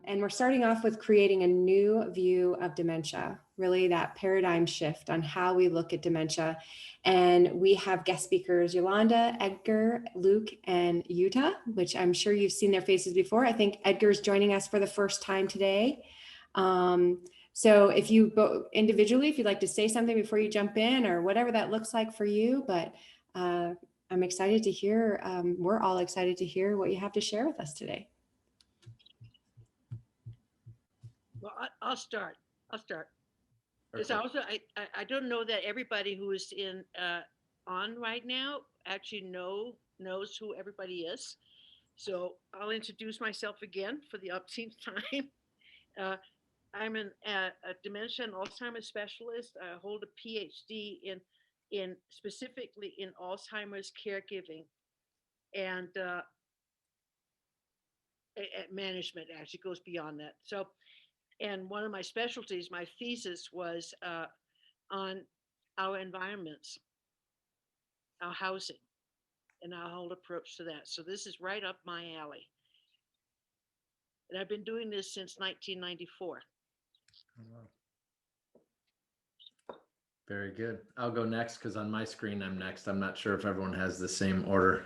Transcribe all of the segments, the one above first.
And we're starting off with creating a new view of dementia, really that paradigm shift on how we look at dementia. And we have guest speakers, Yolanda, Edgar, Luke, and Jytte, which I'm sure you've seen their faces before. I think Edgar's joining us for the first time today. So if you go individually, if you'd like to say something before you jump in or whatever that looks like for you, but I'm excited to hear, we're all excited to hear what you have to share with us today. Well, I'll start. Because also, I don't know that everybody who is on right now actually knows who everybody is. So I'll introduce myself again for the umpteenth time. I'm a dementia and Alzheimer's specialist. I hold a Ph.D. in specifically in Alzheimer's caregiving and management. Actually goes beyond that. So, and one of my specialties, my thesis was on our environments, our housing, and our whole approach to that. So this is right up my alley. And I've been doing this since 1994. Oh, wow. Very good. I'll go next because on my screen I'm next. I'm not sure if everyone has the same order.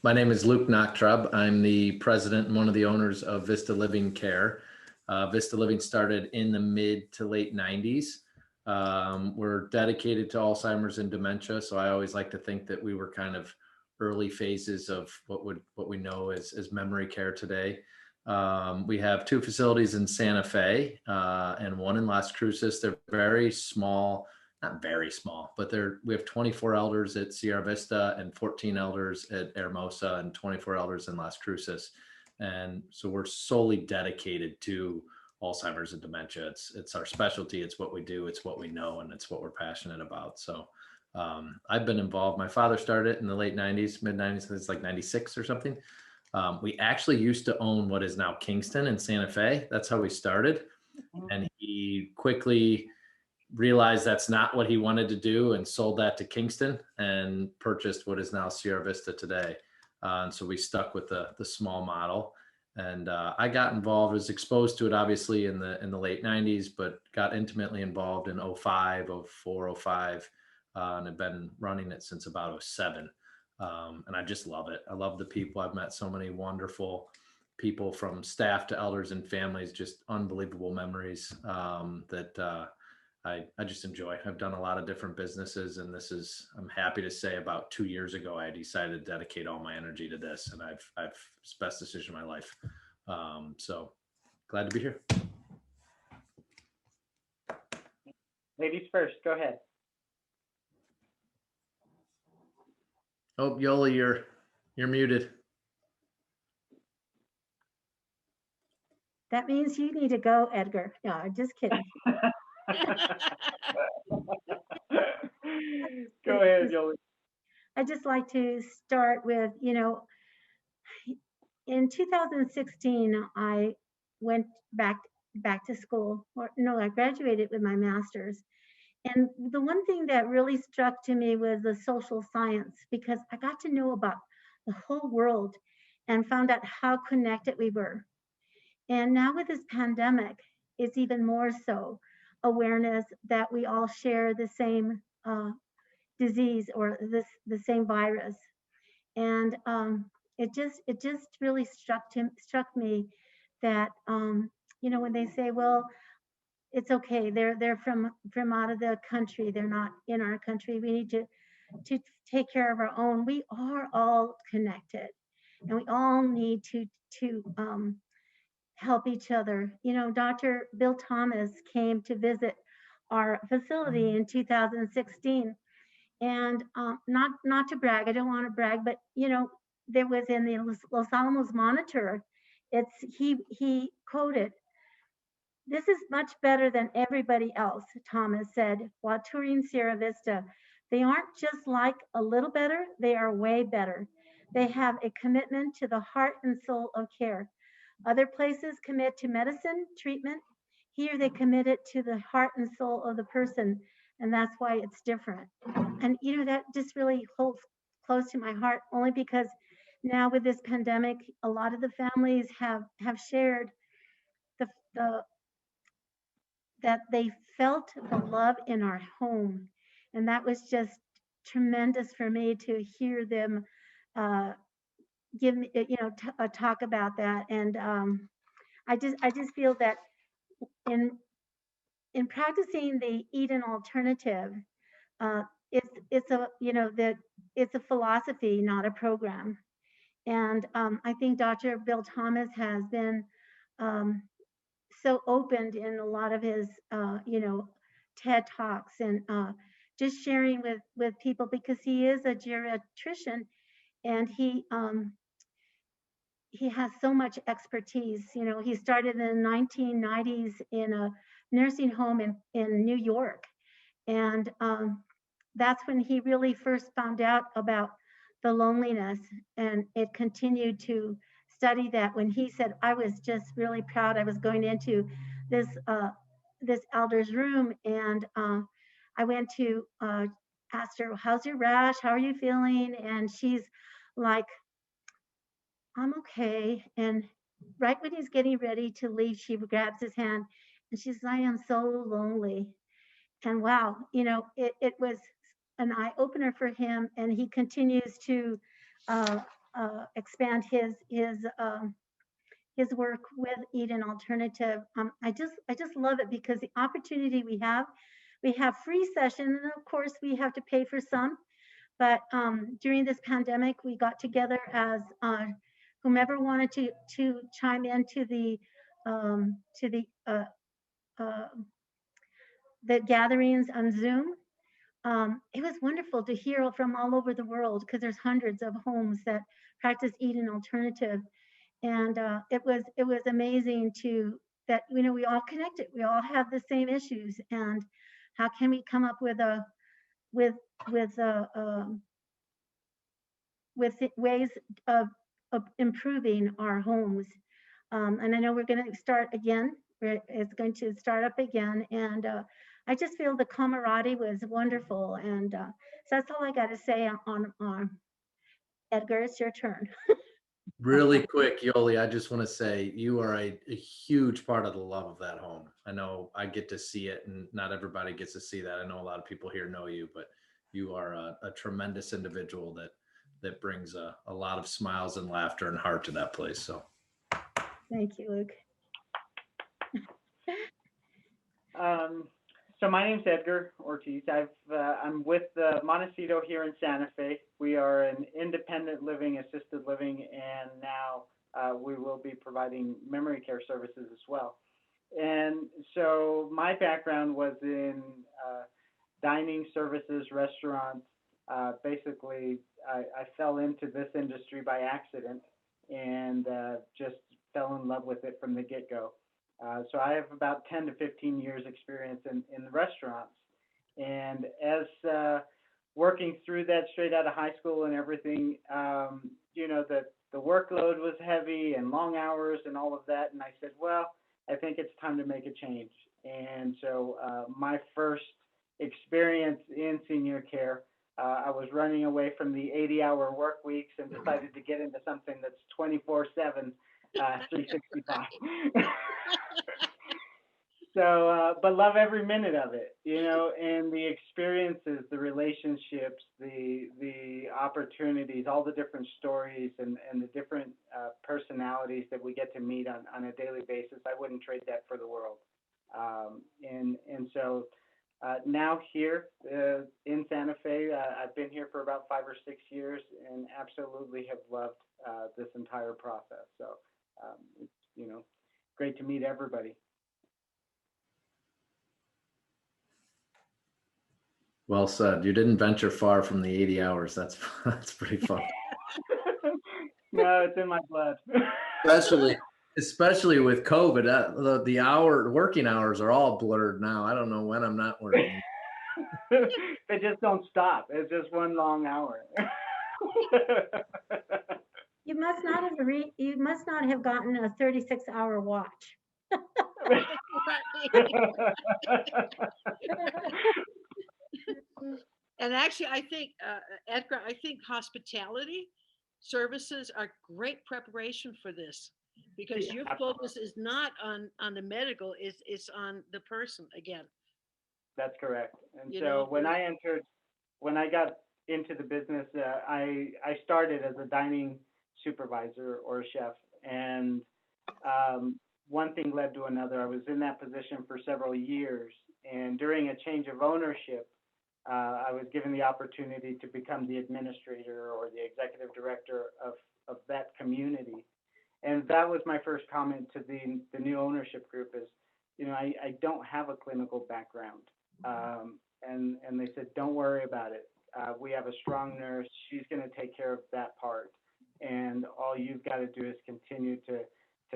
My name is Luke Knochtrub. I'm the president and one of the owners of Vista Living Care. Vista Living started in the mid to late 90s. We're dedicated to Alzheimer's and dementia, so I always like to think that we were kind of early phases of what we know as memory care today. We have 2 facilities in Santa Fe and 1 in Las Cruces. They're very small, not very small, but we have 24 elders at Sierra Vista and 14 elders at Hermosa and 24 elders in Las Cruces. And so we're solely dedicated to Alzheimer's and dementia. It's our specialty. It's what we do. It's what we know, and it's what we're passionate about. So I've been involved. My father started it in the late 90s, mid 90s. It's like 96 or something. We actually used to own what is now Kingston in Santa Fe. That's how we started. And he quickly realized that's not what he wanted to do and sold that to Kingston and purchased what is now Sierra Vista today. And so we stuck with the small model. And I got involved, was exposed to it obviously in the late 90s, but got intimately involved in 05, 04, 05, and have been running it since about 07. And I just love it. I love the people. I've met so many wonderful people from staff to elders and families, just unbelievable memories that I just enjoy. I've done a lot of different businesses, and I'm happy to say about 2 years ago, I decided to dedicate all my energy to this, and it's the best decision of my life. So glad to be here. Ladies first, go ahead. Oh, Yola, you're muted. That means you need to go, Edgar. No, I'm just kidding. Go ahead, Yoli. I'd just like to start with, in 2016, I went back to school. I graduated with my master's. And the one thing that really struck to me was the social science, because I got to know about the whole world and found out how connected we were. And now with this pandemic, it's even more so awareness that we all share the same disease or the same virus. And it just really struck me that when they say, well, it's okay, they're from out of the country, they're not in our country, we need to take care of our own. We are all connected, and we all need to help each other. Dr. Bill Thomas came to visit our facility in 2016, and not to brag, I don't want to brag, but there was in the Los Alamos Monitor, he quoted, "This is much better than everybody else," Thomas said while touring Sierra Vista. "They aren't just like a little better, they are way better. They have a commitment to the heart and soul of care. Other places commit to medicine, treatment. Here they commit it to the heart and soul of the person, and that's why it's different." And that just really holds close to my heart, only because now with this pandemic, a lot of the families have shared the that they felt the love in our home, and that was just tremendous for me to hear them uh, give me, talk about that. And I just feel that in practicing the eat an alternative, uh, it's a that it's a philosophy, not a program. And I think Dr. Bill Thomas has been um, so opened in a lot of his TED talks, and just sharing with people, because he is a geriatrician, and he has so much expertise. He started in the 1990s in a nursing home in New York, and that's when he really first found out about the loneliness, and it continued to study that. When he said, I was just really proud, I was going into this elder's room, and I went to ask her, how's your rash, how are you feeling? And she's like, I'm okay. And right when he's getting ready to leave, she grabs his hand and she says, I am so lonely. And wow, it was an eye opener for him, and he continues to uh, expand his work with Eat an Alternative. I just love it, because the opportunity we have free sessions, and of course we have to pay for some. But during this pandemic, we got together as whomever wanted to chime into uh, uh, the gatherings on Zoom. It was wonderful to hear from all over the world, because there's hundreds of homes that practice Eat an Alternative, and it was amazing to that we all connected, we all have the same issues, and how can we come up with a with with a with ways of improving our homes. And I know we're going to start again. It's going to start up again. And I just feel the camaraderie was wonderful. And so that's all I got to say on Edgar. It's your turn. Really quick, Yoli, I just want to say you are a huge part of the love of that home. I know I get to see it, and not everybody gets to see that. I know a lot of people here know you, but you are a tremendous individual that brings a lot of smiles and laughter and heart to that place. So Thank you, Luke. So my name's Edgar Ortiz. I'm with Montessori here in Santa Fe. We are an independent living, assisted living, and now we will be providing memory care services as well. And so my background was in dining services, restaurants. Basically, I fell into this industry by accident, and just fell in love with it from the get-go. So I have about 10 to 15 years experience in the restaurants. And as working through that straight out of high school and everything, the workload was heavy and long hours and all of that. And I said, well, I think it's time to make a change. And so my first experience in senior care, I was running away from the 80-hour work weeks and decided to get into something that's 24/7, 365. So, but love every minute of it, and the experiences, the relationships, the opportunities, all the different stories, and the different personalities that we get to meet on a daily basis. I wouldn't trade that for the world. And so now here in Santa Fe, I've been here for about 5 or 6 years, and absolutely have loved this entire process. So it's great to meet everybody. well said. You didn't venture far from the 80 hours. That's pretty fun. No, it's in my blood. Especially with COVID, the working hours are all blurred now. I don't know when I'm not working. They just don't stop. It's just one long hour. You must not have gotten a 36-hour watch. And actually, I think, Edgar, I think hospitality services are great preparation for this, because your focus is not on the medical, it's on the person again. That's correct. And You so know, when I got into the business, I started as a dining supervisor or a chef, and one thing led to another. I was in that position for several years, and during a change of ownership, I was given the opportunity to become the administrator or the executive director of that community. And that was my first comment to the new ownership group is, you know, I don't have a clinical background. And they said, don't worry about it. We have a strong nurse. She's going to take care of that part. And all you've got to do is continue to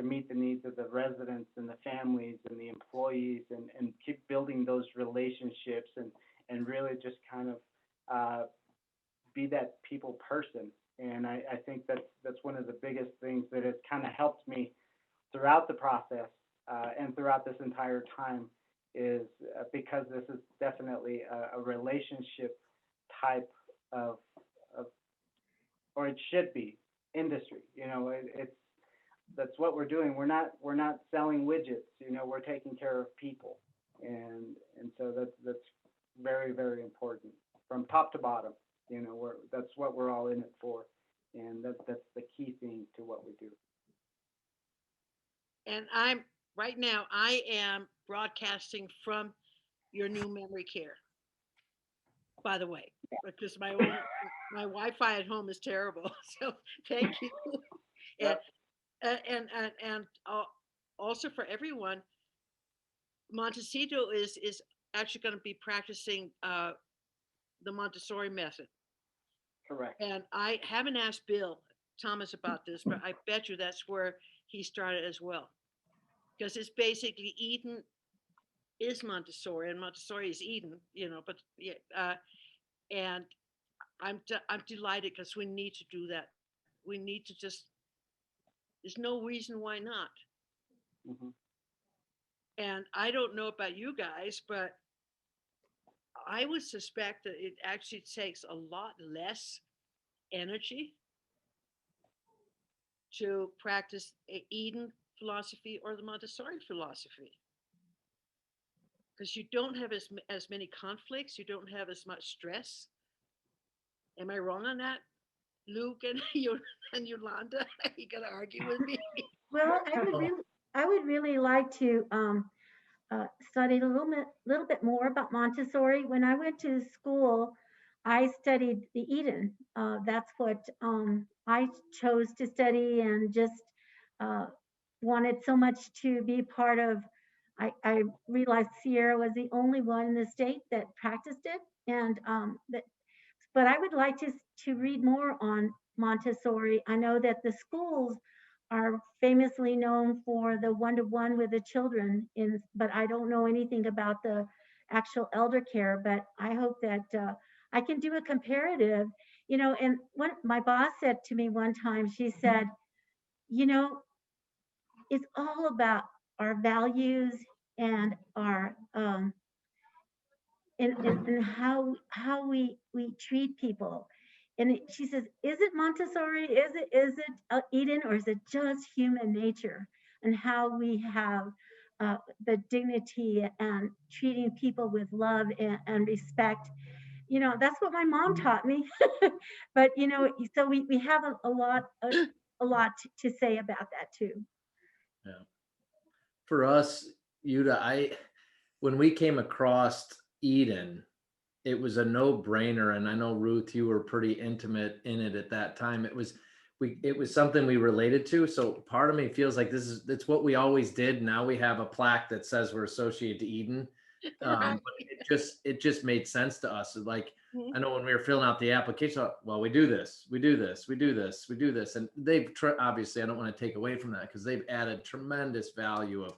meet the needs of the residents and the families and the employees and keep building those relationships and really just kind of be that people person. And I think that's one of the biggest things that has kind of helped me throughout the process and throughout this entire time is because this is definitely a relationship type of or it should be industry. You know, that's what we're doing. We're not selling widgets. You know, we're taking care of people, and so that's very, very important from top to bottom. You know, that's what we're all in it for, and that's the key thing to what we do. And right now I am broadcasting from your new memory care, by the way, because my Wi-Fi at home is terrible. So thank you. Yep. And also for everyone, Montecito is actually going to be practicing the Montessori method. Correct. And I haven't asked Bill Thomas about this, but I bet you that's where he started as well. Because it's basically Eden is Montessori and Montessori is Eden, you know, but yeah, and I'm delighted because we need to do that. We need to just, there's no reason why not. Mm-hmm. And I don't know about you guys, but I would suspect that it actually takes a lot less energy to practice Eden philosophy or the Montessori philosophy. Because you don't have as many conflicts, you don't have as much stress. Am I wrong on that, Luke and Yolanda? You gotta argue with me. Well, I would really like to study a little bit more about Montessori. When I went to school, I studied the Eden. That's what I chose to study, and just wanted so much to be part of. I realized Sierra was the only one in the state that practiced it, and but I would like to read more on Montessori. I know that the schools are famously known for the one-to-one with the children, but I don't know anything about the actual elder care. But I hope that I can do a comparative, you know. And what my boss said to me one time, she said, you know, it's all about our values and our and how we treat people. And she says, is it Montessori? Is it Eden, or is it just human nature and how we have the dignity and treating people with love and respect? You know, that's what my mom taught me. But you know, so we have a lot to say about that too. Yeah. For us, Jytte, when we came across Eden, it was a no-brainer. And I know, Ruth, you were pretty intimate in it at that time. It was something we related to. So part of me feels like it's what we always did. Now we have a plaque that says we're associated to Eden. But it just made sense to us. Like, I know when we were filling out the application, well, we do this, we do this, we do this, we do this. And they've obviously, I don't want to take away from that, because they've added tremendous value of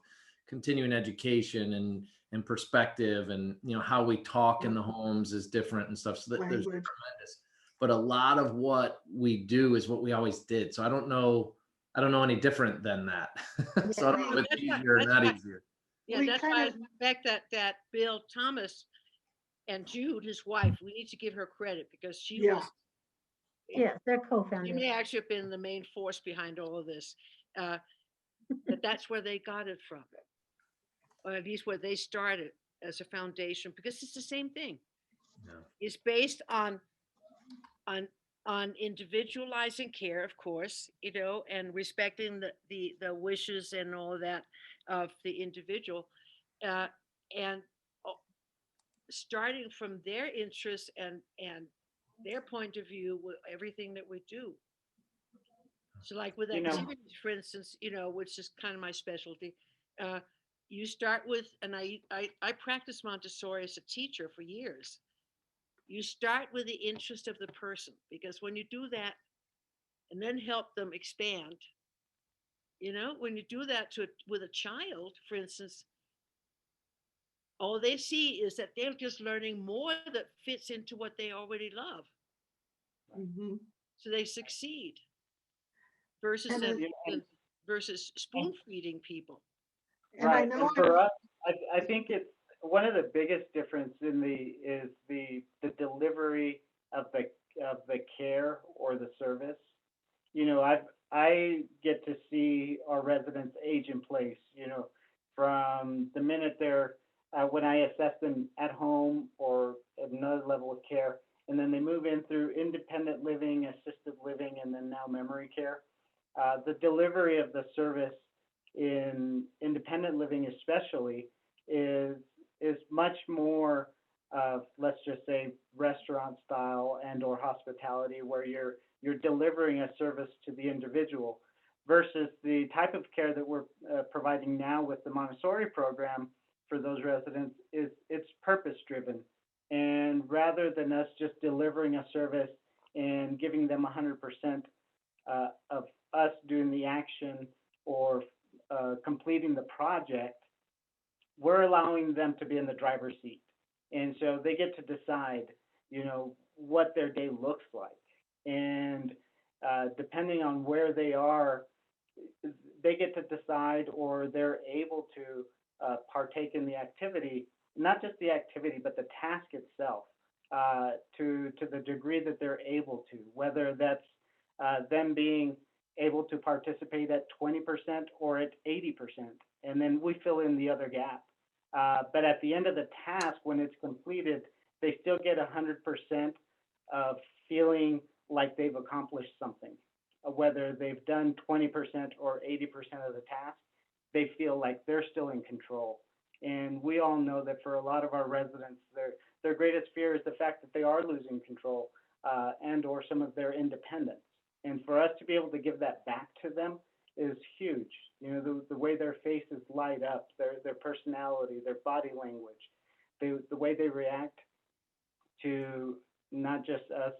continuing education and perspective, and you know, how we talk in the homes is different and stuff. So there's tremendous, but a lot of what we do is what we always did. So I don't know any different than that. So I don't know if it's easier or not easier. Yeah, that's why I suspect that Bill Thomas and Jude, his wife, we need to give her credit, because she was. Yes, they're co-founders. She may actually have been the main force behind all of this. But that's where they got it from, or at least where they started as a foundation, because it's the same thing. Yeah. It's based on on individualizing care, of course, and respecting the wishes and all that of the individual, and starting from their interests and their point of view with everything that we do. So, like with You know, activities, for instance, which is kind of my specialty, uh, you start with, and I practiced Montessori as a teacher for years. You start with the interest of the person, because when you do that and then help them expand, when you do that with a child, for instance, all they see is that they're just learning more that fits into what they already love. Mhm. So they succeed versus And them, and, versus spoon feeding people. and I right. know And for us, I think it's one of the biggest difference is the delivery of the care or the service. I get to see our residents age in place, from the minute they're, when I assess them at home or at another level of care, and then they move in through independent living, assisted living, and then now memory care. The delivery of the service in independent living especially is much more of, let's just say, restaurant style and or hospitality, where you're delivering a service to the individual, versus the type of care that we're providing now with the Montessori program for those residents is it's purpose driven. And rather than us just delivering a service and giving them 100% of us doing the action or completing the project, we're allowing them to be in the driver's seat. And so they get to decide, what their day looks like. And depending on where they are, they get to decide, or they're able to partake in the activity, not just the activity, but the task itself, to the degree that they're able to, whether that's them being able to participate at 20% or at 80%. And then we fill in the other gap. But at the end of the task, when it's completed, they still get 100% of feeling like they've accomplished something. Whether they've done 20% or 80% of the task, they feel like they're still in control. And we all know that for a lot of our residents, their greatest fear is the fact that they are losing control and or some of their independence. And for us to be able to give that back to them is huge. The way their faces light up, their personality, their body language, the way they react to not just us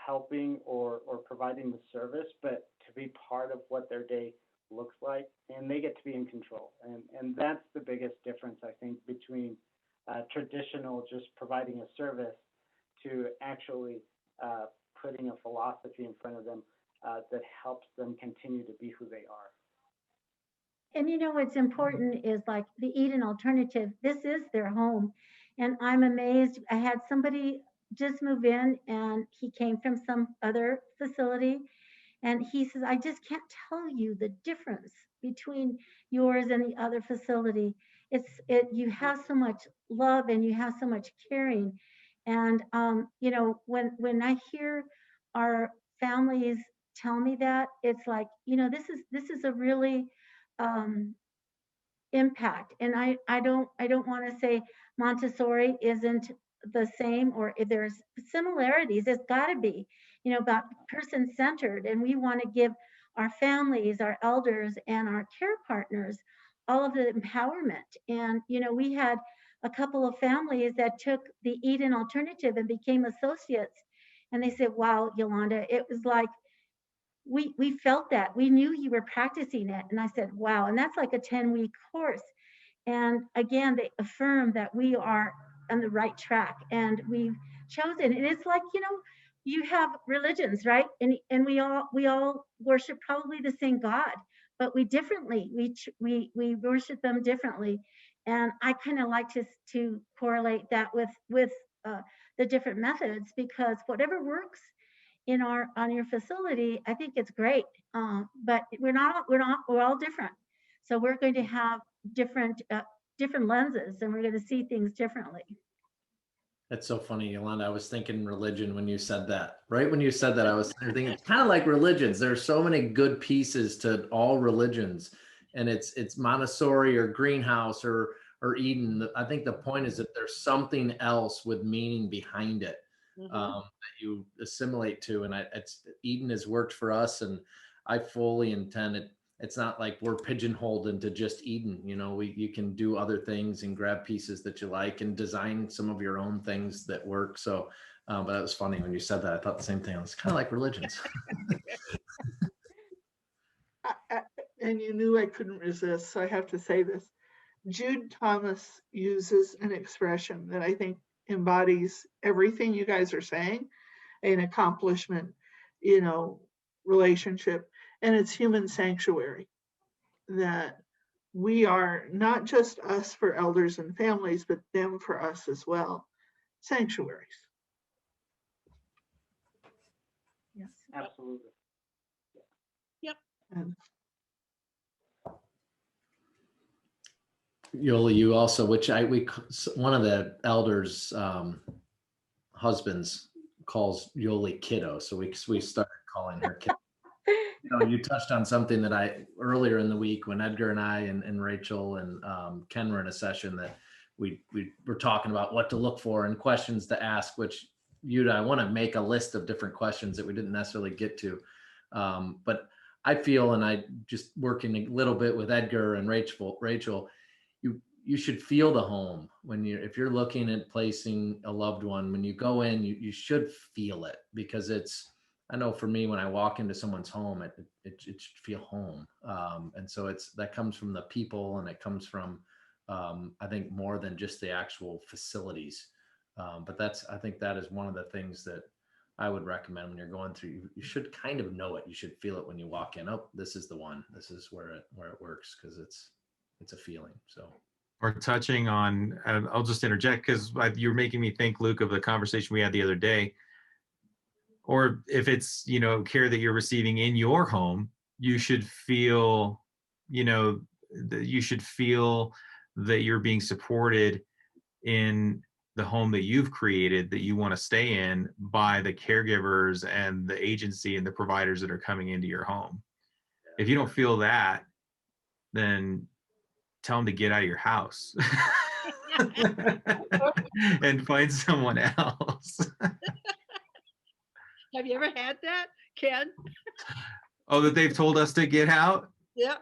helping or providing the service, but to be part of what their day looks like, and they get to be in control. And that's the biggest difference, I think, between traditional just providing a service to actually putting a philosophy in front of them that helps them continue to be who they are. And what's important is like the Eden alternative. This is their home. And I'm amazed. I had somebody just move in and he came from some other facility. And he says, I just can't tell you the difference between yours and the other facility. You have so much love and you have so much caring. And when I hear our families tell me that, it's like, this is a really impact. And I don't want to say Montessori isn't the same, or if there's similarities, it's got to be, about person centered. And we want to give our families, our elders, and our care partners all of the empowerment. And we had a couple of families that took the Eden alternative and became associates. And they said, wow, Yolanda, it was like we felt that. We knew you were practicing it. And I said, wow. And that's like a 10-week course. And again, they affirm that we are on the right track and we've chosen. And it's like, you have religions, right? And we all worship probably the same God, but we differently. We worship them differently. And I kind of like to correlate that with the different methods, because whatever works on your facility, I think it's great. But we're all different. So we're going to have different lenses, and we're going to see things differently. That's so funny, Yolanda. I was thinking religion when you said that. Right when you said that, I was thinking it's kind of like religions. There's so many good pieces to all religions, and it's Montessori or greenhouse or Eden. I think the point is that there's something else with meaning behind it that you assimilate to, and Eden has worked for us, and I fully intend it. It's not like we're pigeonholed into just Eden. You know, you can do other things and grab pieces that you like and design some of your own things that work. So, but that was funny when you said that. I thought the same thing. It's kind of like religions. And you knew I couldn't resist, so I have to say this. Jude Thomas uses an expression that I think embodies everything you guys are saying, an accomplishment, relationship, and it's human sanctuary. That we are not just us for elders and families, but them for us as well. Sanctuaries. Yes. Absolutely. And Yoli, you also, one of the elders' husbands calls Yoli kiddo, so we started calling her kiddo. You touched on something that earlier in the week when Edgar and I and Rachel and Ken were in a session that we were talking about what to look for and questions to ask, which I want to make a list of different questions that we didn't necessarily get to. But I feel, and I just working a little bit with Edgar and Rachel, you should feel the home if you're looking at placing a loved one. When you go in, you should feel it, because I know for me, when I walk into someone's home, it should feel home. And so that comes from the people, and it comes from, I think, more than just the actual facilities. But I think that is one of the things that I would recommend when you're going through. You should kind of know it. You should feel it when you walk in. Oh, this is the one. This is where it works, because it's a feeling. So. Or touching on, I'll just interject because you're making me think, Luke, of the conversation we had the other day. Or if it's, care that you're receiving in your home, you should feel, that you're being supported in the home that you've created, that you want to stay in, by the caregivers and the agency and the providers that are coming into your home. If you don't feel that, then tell them to get out of your house and find someone else. Have you ever had that, Ken? Oh, that they've told us to get out? Yeah.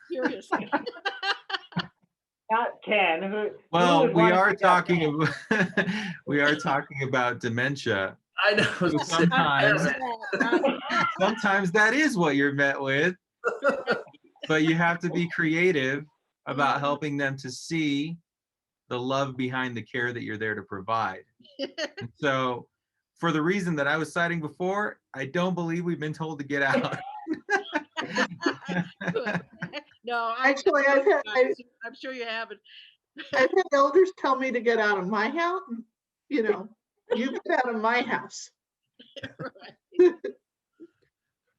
Seriously. Not Ken. Well, we are talking about dementia. I know. So sometimes that is what you're met with. But you have to be creative about helping them to see the love behind the care that you're there to provide. And so, for the reason that I was citing before, I don't believe we've been told to get out. No, actually, I'm sure you haven't. I've had elders tell me to get out of my house. You get out of my house. Right.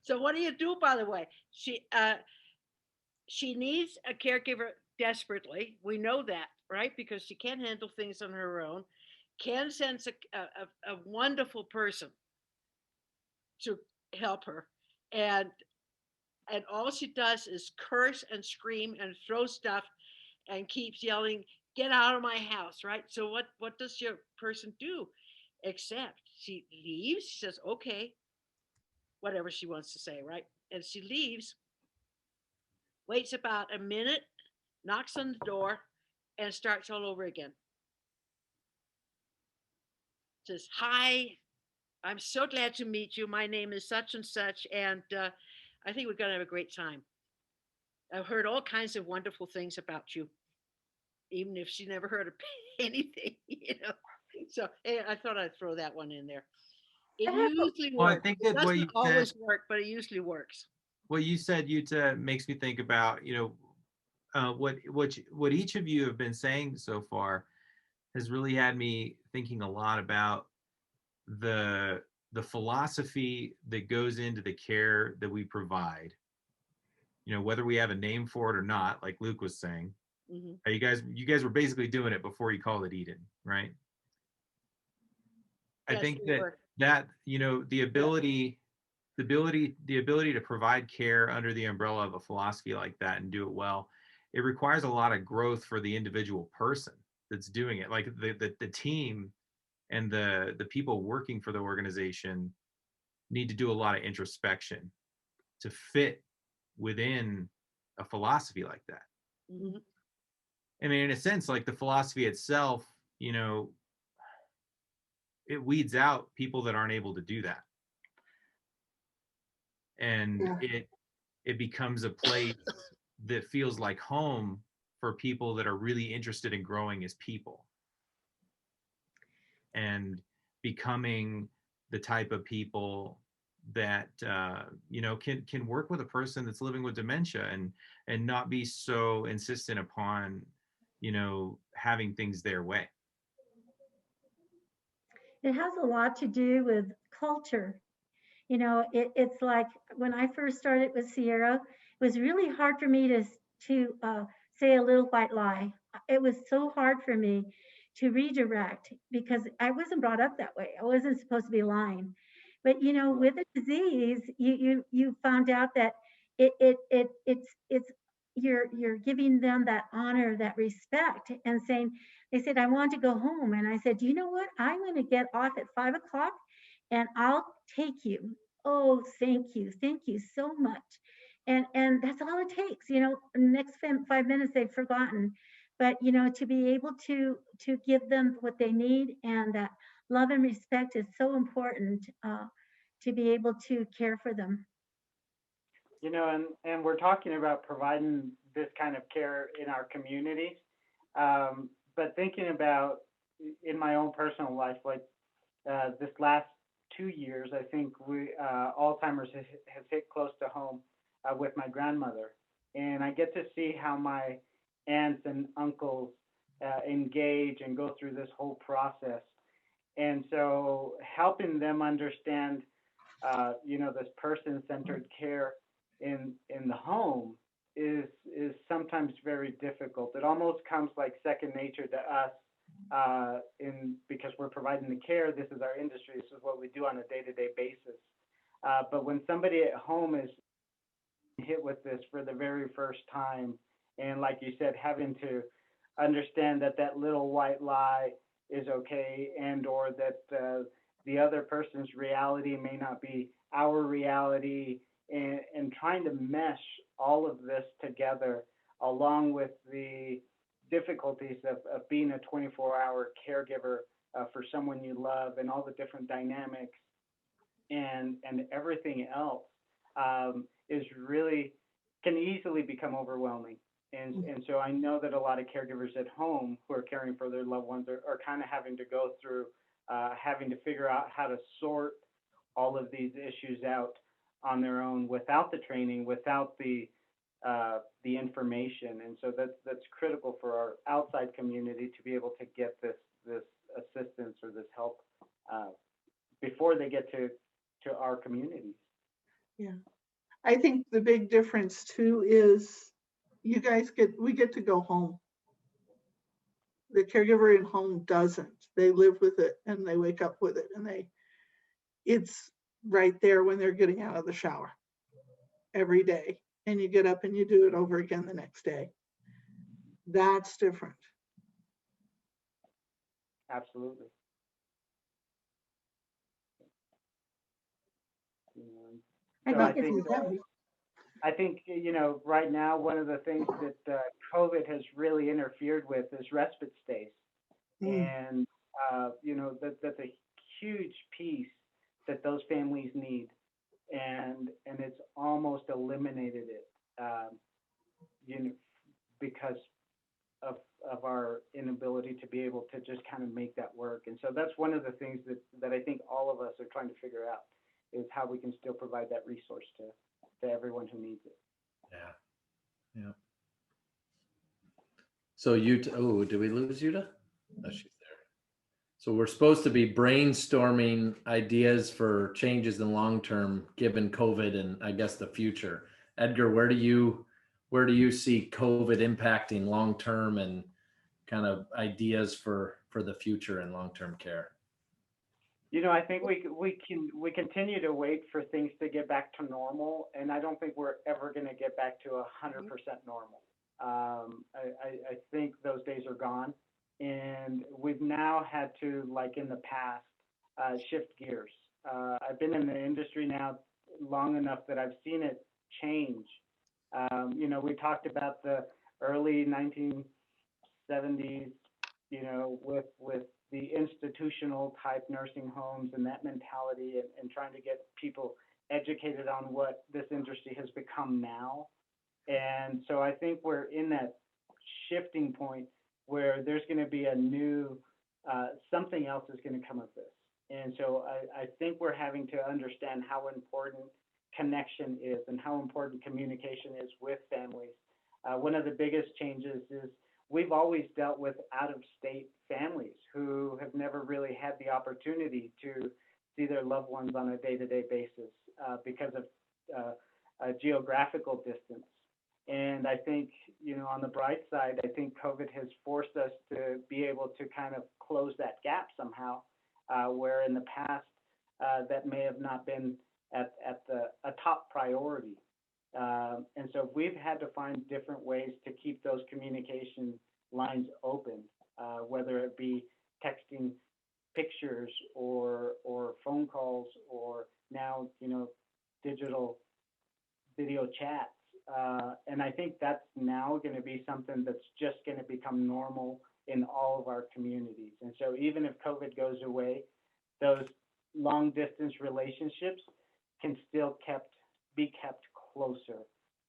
So what do you do, by the way? She needs a caregiver desperately. We know that, right? Because she can't handle things on her own. Ken sends a wonderful person to help her. And all she does is curse and scream and throw stuff and keeps yelling, "Get out of my house," right? So what does your person do? Except she leaves. She says, okay, whatever she wants to say, right? And she leaves, waits about a minute, knocks on the door, and starts all over again. Says, "Hi, I'm so glad to meet you. My name is such and such, and I think we're going to have a great time. I've heard all kinds of wonderful things about you," even if she never heard of anything, So I thought I'd throw that one in there. It usually works. Well, I think that it doesn't always work, but it usually works. What you said, Jytte, makes me think about, what each of you have been saying so far has really had me thinking a lot about the the philosophy that goes into the care that we provide, you know, whether we have a name for it or not, like Luke was saying, you guys were basically doing it before you called it Eden, right? I Yes, think we that were. you know, the ability to provide care under the umbrella of a philosophy like that and do it well, it requires a lot of growth for the individual person that's doing it. Like the team and the people working for the organization need to do a lot of introspection to fit within a philosophy like that. I mean, in a sense, like the philosophy itself, you know, it weeds out people that aren't able to do that. And it becomes a place that feels like home for people that are really interested in growing as people and becoming the type of people that you know, can work with a person that's living with dementia and not be so insistent upon, you know, having things their way. It has a lot to do with culture. You know, it's like when I first started with Sierra, it was really hard for me to say a little white lie. It was so hard for me to redirect because I wasn't brought up that way. I wasn't supposed to be lying. But you know, with a disease, you found out that it's you're giving them that honor, that respect, and saying, they said, I want to go home. And I said, you know what? I'm going to get off at 5 o'clock and I'll take you. Oh, thank you. Thank you so much. And that's all it takes. You know, next 5 minutes they've forgotten. But you know, to be able to give them what they need, and that love and respect is so important, to be able to care for them. You know, and we're talking about providing this kind of care in our communities. But thinking about in my own personal life, like this last 2 years, I think Alzheimer's has hit close to home with my grandmother. And I get to see how my aunts and uncles engage and go through this whole process. And so helping them understand, you know, this person-centered care in the home is sometimes very difficult. It almost comes like second nature to us, because we're providing the care. This is our industry. This is what we do on a day-to-day basis. But when somebody at home is hit with this for the very first time, and like you said, having to understand that that little white lie is okay, and or that the other person's reality may not be our reality, and trying to mesh all of this together along with the difficulties of being a 24-hour caregiver for someone you love, and all the different dynamics and everything else, is really, can easily become overwhelming. And so I know that a lot of caregivers at home who are caring for their loved ones are kind of having to go through having to figure out how to sort all of these issues out on their own without the training, without the information. And so that's critical for our outside community to be able to get this assistance or this help before they get to our communities. Yeah. I think the big difference too is we get to go home. The caregiver at home doesn't. They live with it and they wake up with it, and it's right there when they're getting out of the shower every day, and you get up and you do it over again the next day. That's different. Absolutely. I think, you know, right now, one of the things that COVID has really interfered with is respite stays. And, you know, that's a huge piece that those families need. And it's almost eliminated it, you know, because of our inability to be able to just kind of make that work. And so that's one of the things that I think all of us are trying to figure out, is how we can still provide that resource to everyone who needs it. Yeah. So did we lose Jytte? Oh, she's there. So we're supposed to be brainstorming ideas for changes in long term, given COVID and I guess the future. Edgar, where do you see COVID impacting long term and kind of ideas for the future in long term care? You know, I think we continue to wait for things to get back to normal, and I don't think we're ever going to get back to 100% normal. I think those days are gone, and we've now had to, like in the past, shift gears. I've been in the industry now long enough that I've seen it change. You know, we talked about the early 1970s, you know, with the institutional type nursing homes and that mentality, and trying to get people educated on what this industry has become now. And so I think we're in that shifting point where there's going to be a new, something else is going to come of this. And so I think we're having to understand how important connection is and how important communication is with families. One of the biggest changes is we've always dealt with out-of-state families who have never really had the opportunity to see their loved ones on a day-to-day basis because of a geographical distance. And I think, you know, on the bright side, I think COVID has forced us to be able to kind of close that gap somehow, where in the past that may have not been at a top priority. And so we've had to find different ways to keep those communication lines open, whether it be texting pictures or phone calls, or now, you know, digital video chats. And I think that's now going to be something that's just going to become normal in all of our communities. And so even if COVID goes away, those long distance relationships can still be kept closer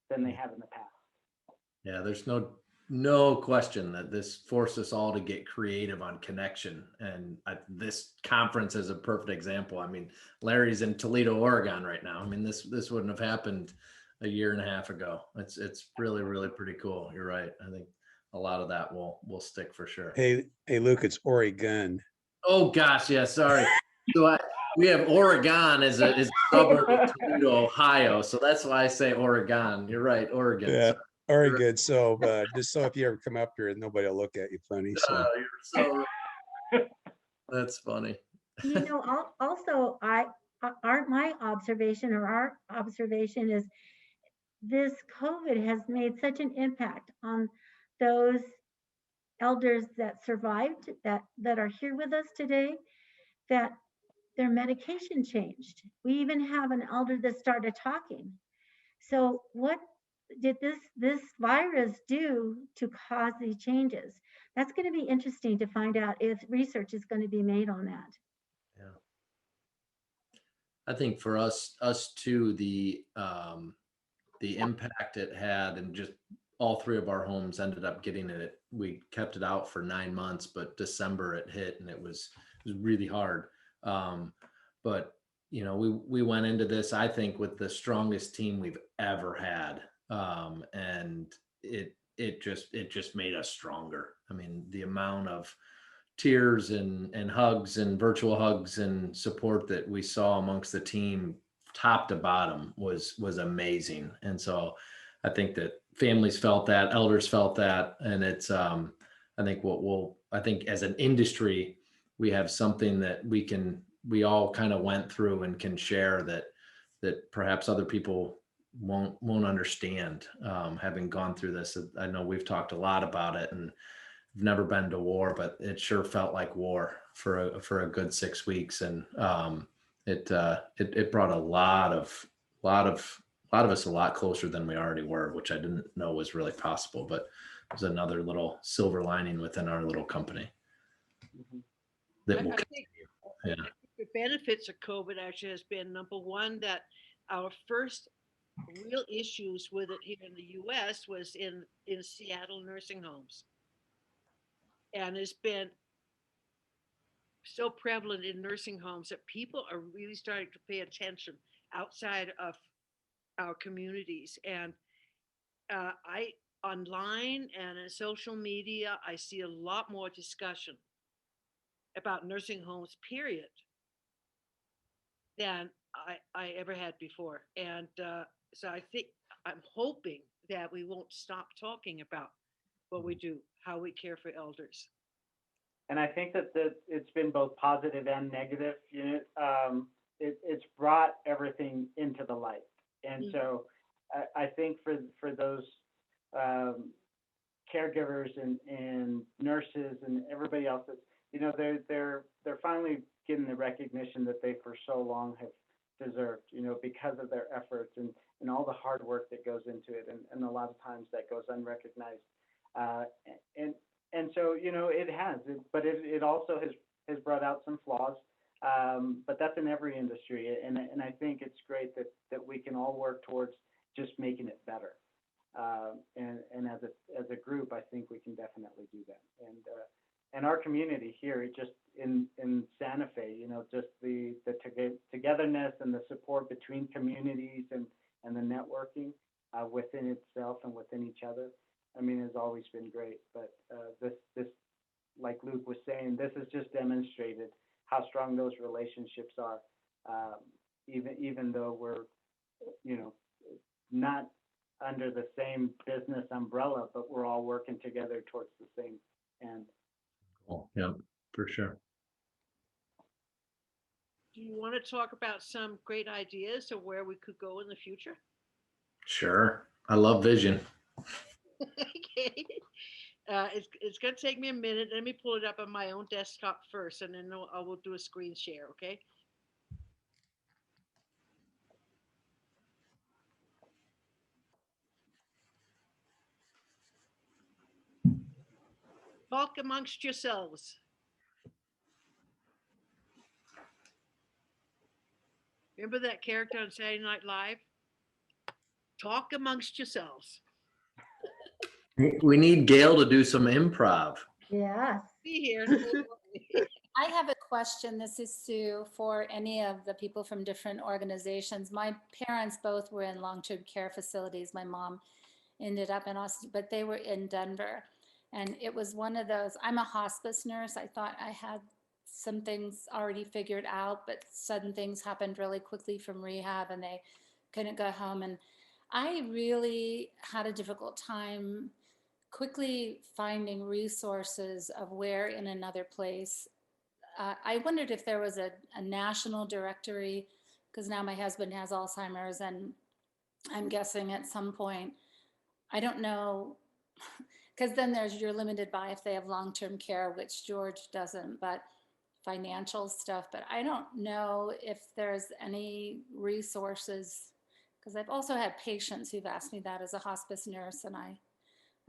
than they have in the past. Yeah, there's no question that this forced us all to get creative on connection. And this conference is a perfect example. I mean, Larry's in Toledo, Oregon right now. I mean, this wouldn't have happened a year and a half ago. It's really, really pretty cool. You're right. I think a lot of that will stick for sure. Hey, Luke, it's Oregon. Oh gosh, yeah, sorry. So we have Oregon as a suburb of Toledo, Ohio. So that's why I say Oregon. You're right, Oregon. Yeah, So, Oregon. So just so if you ever come up here, nobody will look at you funny. So you're so right. That's funny. You know, also, my observation, or our observation, is this COVID has made such an impact on those elders that survived, that are here with us today, that their medication changed. We even have an elder that started talking. So what did this virus do to cause these changes? That's going to be interesting to find out if research is going to be made on that. Yeah. I think for us too, the impact it had, and just all three of our homes ended up getting it. We kept it out for 9 months, but December it hit, and it was really hard. But you know, we went into this, I think, with the strongest team we've ever had, and it just made us stronger. I mean, the amount of tears and hugs and virtual hugs and support that we saw amongst the team, top to bottom, was amazing. And so I think that families felt that, elders felt that, and it's I think as an industry, we have something that we all kind of went through and can share that perhaps other people won't understand, having gone through this. I know we've talked a lot about it, and I've never been to war, but it sure felt like war for a good 6 weeks. And it brought a lot of us a lot closer than we already were, which I didn't know was really possible, but it was another little silver lining within our little company. That will continue. Yeah. The benefits of COVID actually has been, number one, that our first real issues with it here in the US was in Seattle nursing homes. And it's been so prevalent in nursing homes that people are really starting to pay attention outside of our communities. And I online and in social media, I see a lot more discussion about nursing homes, period, than I ever had before. And so I'm hoping that we won't stop talking about what we do, how we care for elders. And I think that it's been both positive and negative. It's brought everything into the light. And so I think for those caregivers and nurses and everybody else, they're finally getting the recognition that they for so long have deserved, because of their efforts and all the hard work that goes into it, and a lot of times that goes unrecognized. And so, it has, but it also has brought out some flaws. But that's in every industry, and I think it's great that we can all work towards just making it better. And as a group, I think we can definitely do that. And our community here, just in Santa Fe, just the togetherness and the support between communities and the networking within itself and within each other, has always been great. But this, like Luke was saying, this has just demonstrated how strong those relationships are, even though we're, not under the same business umbrella, but we're all working together towards the same end. Cool. Yeah, for sure. Do you want to talk about some great ideas of where we could go in the future? Sure. I love vision. Okay. It's going to take me a minute. Let me pull it up on my own desktop first, and then I will do a screen share, okay? Talk amongst yourselves. Remember that character on Saturday Night Live? Talk amongst yourselves. We need Gail to do some improv. Yes. Be here. I have a question. This is Sue for any of the people from different organizations. My parents both were in long-term care facilities. My mom ended up in Austin, but they were in Denver. And it was one of those, I'm a hospice nurse. I thought I had some things already figured out, but sudden things happened really quickly from rehab and they couldn't go home. And I really had a difficult time quickly finding resources of where in another place. I wondered if there was a national directory, because now my husband has Alzheimer's, and I'm guessing at some point, I don't know, because then you're limited by if they have long-term care, which George doesn't, but financial stuff. But I don't know if there's any resources, because I've also had patients who've asked me that as a hospice nurse, and I'm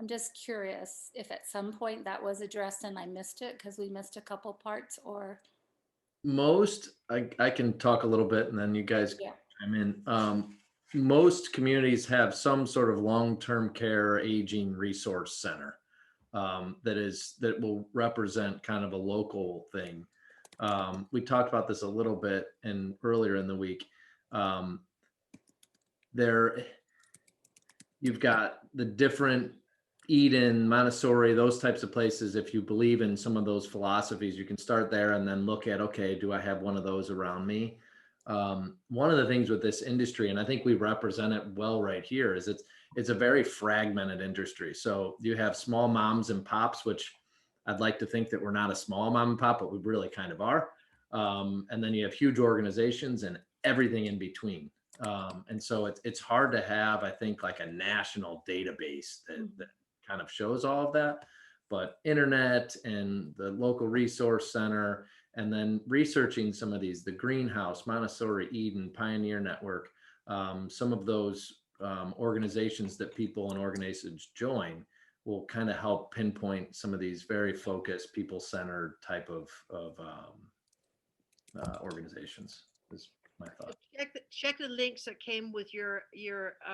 just curious if at some point that was addressed and I missed it because we missed a couple parts, or. I can talk a little bit and then you guys chime in. Most communities have some sort of long-term care aging resource center that will represent kind of a local thing. We talked about this a little bit earlier in the week. You've got the different Eden, Montessori, those types of places. If you believe in some of those philosophies, you can start there and then look at, okay, do I have one of those around me? One of the things with this industry, and I think we represent it well right here, is it's a very fragmented industry. So you have small moms and pops, which I'd like to think that we're not a small mom and pop, but we really kind of are. And then you have huge organizations and everything in between. And so it's hard to have, I think, like a national database that kind of shows all of that, but internet and the local resource center, and then researching some of these, the Greenhouse, Montessori, Eden, Pioneer Network, some of those organizations that people and organizations join will kind of help pinpoint some of these very focused, people-centered type of organizations is my thought. Check the links that came with your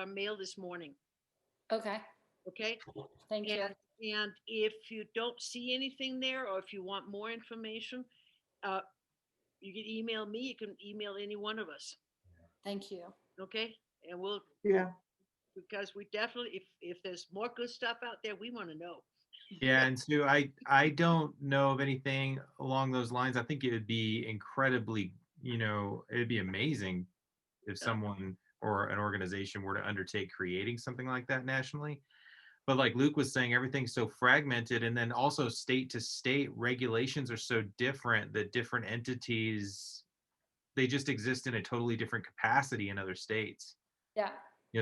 mail this morning. Okay. Okay. Thank you. And if you don't see anything there, or if you want more information, you can email me. You can email any one of us. Thank you. Okay. And we'll, Yeah. because we definitely, if there's more good stuff out there, we want to know. Yeah, and Sue, I don't know of anything along those lines. I think it would be incredibly, it'd be amazing if someone or an organization were to undertake creating something like that nationally. But like Luke was saying, everything's so fragmented, and then also state to state regulations are so different that different entities, they just exist in a totally different capacity in other states, Yeah.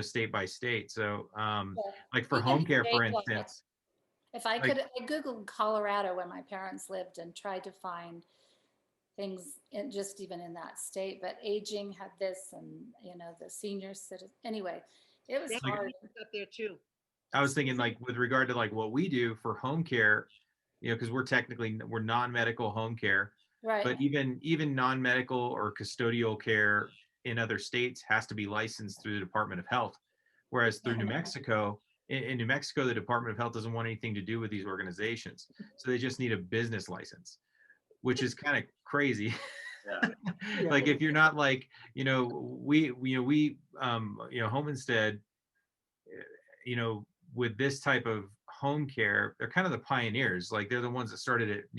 state by state. So Yeah. like for Even home care, for statewide. instance, If I like, could, I Googled Colorado where my parents lived and tried to find things in, just even in that state, but aging had this and, the senior citizen, anyway, it was They have hard. meetings up there too. I was thinking like with regard to like what we do for home care, because we're non-medical home care, Right. but even non-medical or custodial care in other states has to be licensed through the Department of Health. Whereas through New Mexico, in New Mexico, the Department of Health doesn't want anything to do with these organizations. So they just need a business license, which is kind of crazy. Yeah. Like if you're not like, we Home Instead, with this type of home care, they're kind of the pioneers. Like they're the ones that started it,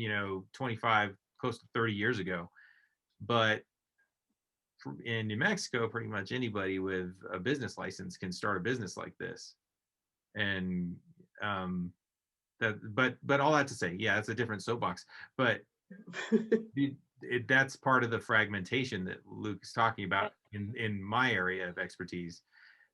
25, close to 30 years ago. But in New Mexico, pretty much anybody with a business license can start a business like this. And but all that to say, yeah, it's a different soapbox. But that's part of the fragmentation that Luke is talking about in my area of expertise.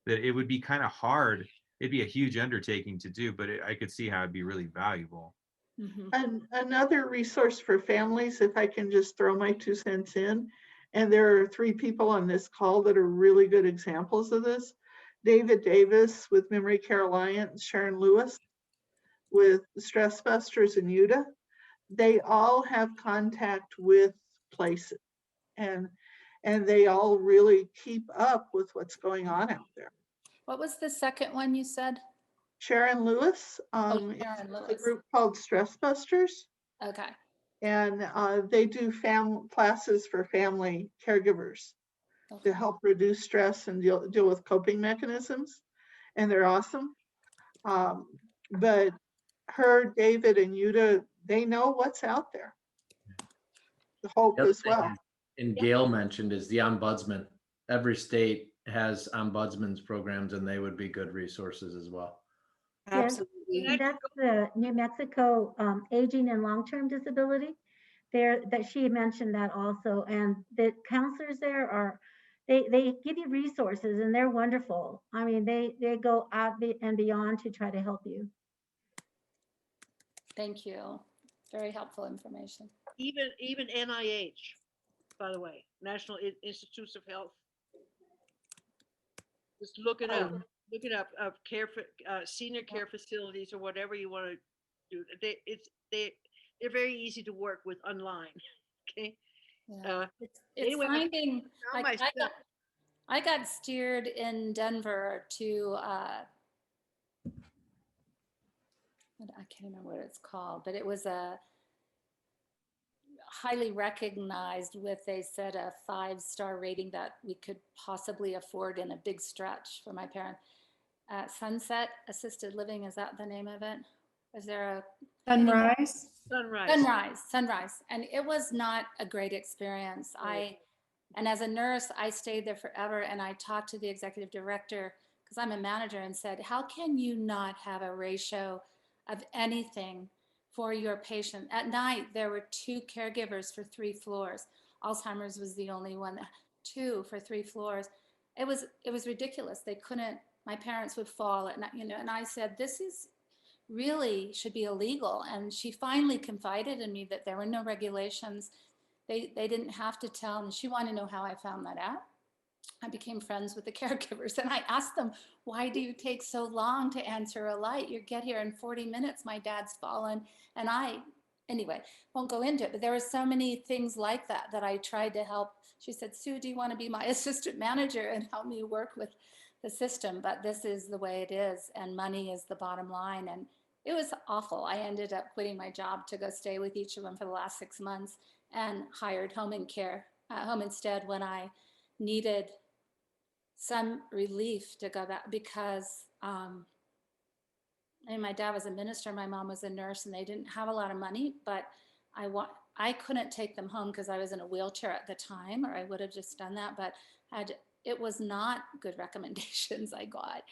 That it would be kind of hard. It'd be a huge undertaking to do, but I could see how it'd be really valuable. Mhm. And another resource for families, if I can just throw my 2 cents in, and there are 3 people on this call that are really good examples of this. David Davis with Memory Care Alliance, Sharon Lewis with Stress Busters in Utah. They all have contact with places, and they all really keep up with what's going on out there. What was the second one you said? Sharon Lewis, Sharon it's a Lewis. group called Stress Busters, Okay. and they do classes for family caregivers Okay. to help reduce stress and deal with coping mechanisms, and they're awesome. But her, David, and Yuta, they know what's out there. The hope The other as thing well. is, and Gail mentioned, is the ombudsman. Every state has ombudsman's programs, and they would be good resources as well. Yes, Absolutely. and that's the New Mexico Aging and Long-Term Disability. That she mentioned that also, and the counselors there are, they give you resources and they're wonderful. I mean, they go out and beyond to try to help you. Thank you. Very helpful information. Even NIH, by the way, National Institutes of Health. Just look it up. Look it up. Care for senior care facilities or whatever you want to do. They're very easy to work with online. Okay. Yeah. It's anyway, finding, found like, my I got steered in Denver to, I can't remember what it's called, but it was a highly recognized with, they said, a 5-star rating that we could possibly afford in a big stretch for my parents. Sunset Assisted Living, is that the name of it? Is there a Sunrise? Sunrise. And it was not a great experience. Right. And as a nurse, I stayed there forever, and I talked to the executive director, because I'm a manager, and said, how can you not have a ratio of anything for your patient? At night, there were 2 caregivers for 3 floors. Alzheimer's was the only one, 2 for 3 floors. It was ridiculous. They couldn't, my parents would fall at night, and I said, this is really should be illegal. And she finally confided in me that there were no regulations. They didn't have to tell, and she wanted to know how I found that out. I became friends with the caregivers, and I asked them, why do you take so long to answer a light? You get here in 40 minutes, my dad's fallen. And anyway, won't go into it, but there were so many things like that I tried to help. She said, Sue, do you want to be my assistant manager and help me work with the system? But this is the way it is, and money is the bottom line. And it was awful. I ended up quitting my job to go stay with each of them for the last 6 months, and hired Home Instead when I needed some relief to go back, because I mean, my dad was a minister, my mom was a nurse, and they didn't have a lot of money, but I couldn't take them home because I was in a wheelchair at the time, or I would have just done that, but it was not good recommendations I got.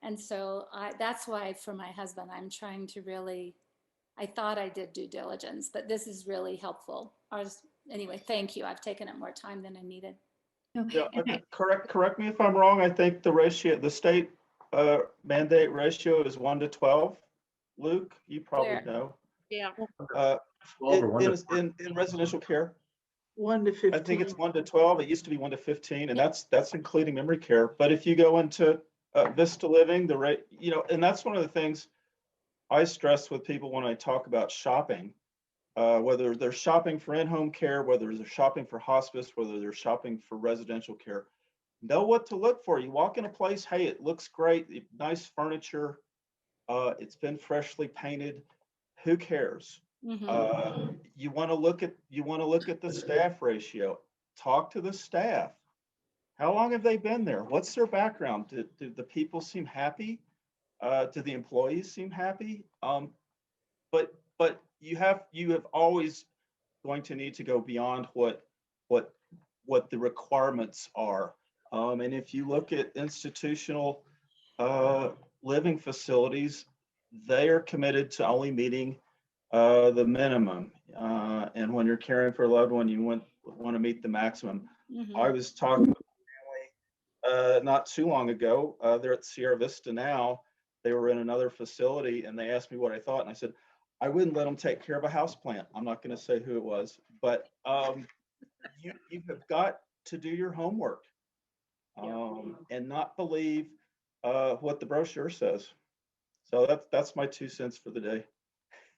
And so that's why for my husband, I'm trying to really, I thought I did due diligence, but this is really helpful. Anyway, thank you. I've taken up more time than I needed. Yeah, correct me if I'm wrong. I think the ratio, the state mandate ratio is 1 to 12. Luke, you probably Where? know. Yeah. 12 or 1 to In residential care, 1 to 15. I think it's 1 to 12. It used to be 1 to 15, and that's including memory care. But if you go into Vista Living, the rate, you know, and that's one of the things I stress with people when I talk about shopping. Whether they're shopping for in-home care, whether they're shopping for hospice, whether they're shopping for residential care, know what to look for. You walk in a place, hey, it looks great, nice furniture, it's been freshly painted. Who cares? You want to look at the staff ratio. Talk to the staff. How long have they been there? What's their background? Do the people seem happy? Do the employees seem happy? But you have always going to need to go beyond what the requirements are. And if you look at institutional living facilities, they are committed to only meeting the minimum. And when you're caring for a loved one, you want to meet the maximum. I was talking to a family not too long ago. They're at Sierra Vista now. They were in another facility, and they asked me what I thought, and I said, I wouldn't let them take care of a house plant. I'm not going to say who it was, but you have got to do your homework and not believe what the brochure says. So that's my 2 cents for the day.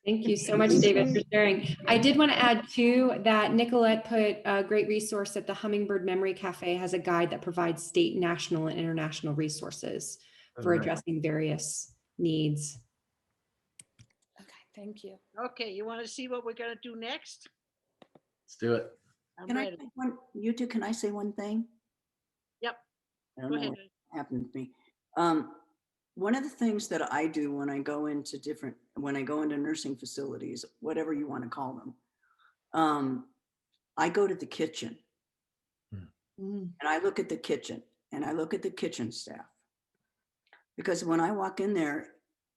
Thank you so much, David, for sharing. I did want to add too that Nicolette put a great resource at the Hummingbird Memory Cafe has a guide that provides state, national, and international resources for addressing various needs. Okay, thank you. Okay, you want to see what we're going to do next? Let's do it. Can I say one, you two, can I say one thing? Yep. I don't Go know ahead. what happened to me. One of the things that I do when I go into nursing facilities, whatever you want to call them, I go to the kitchen and I look at the kitchen and I look at the kitchen staff. Because when I walk in there,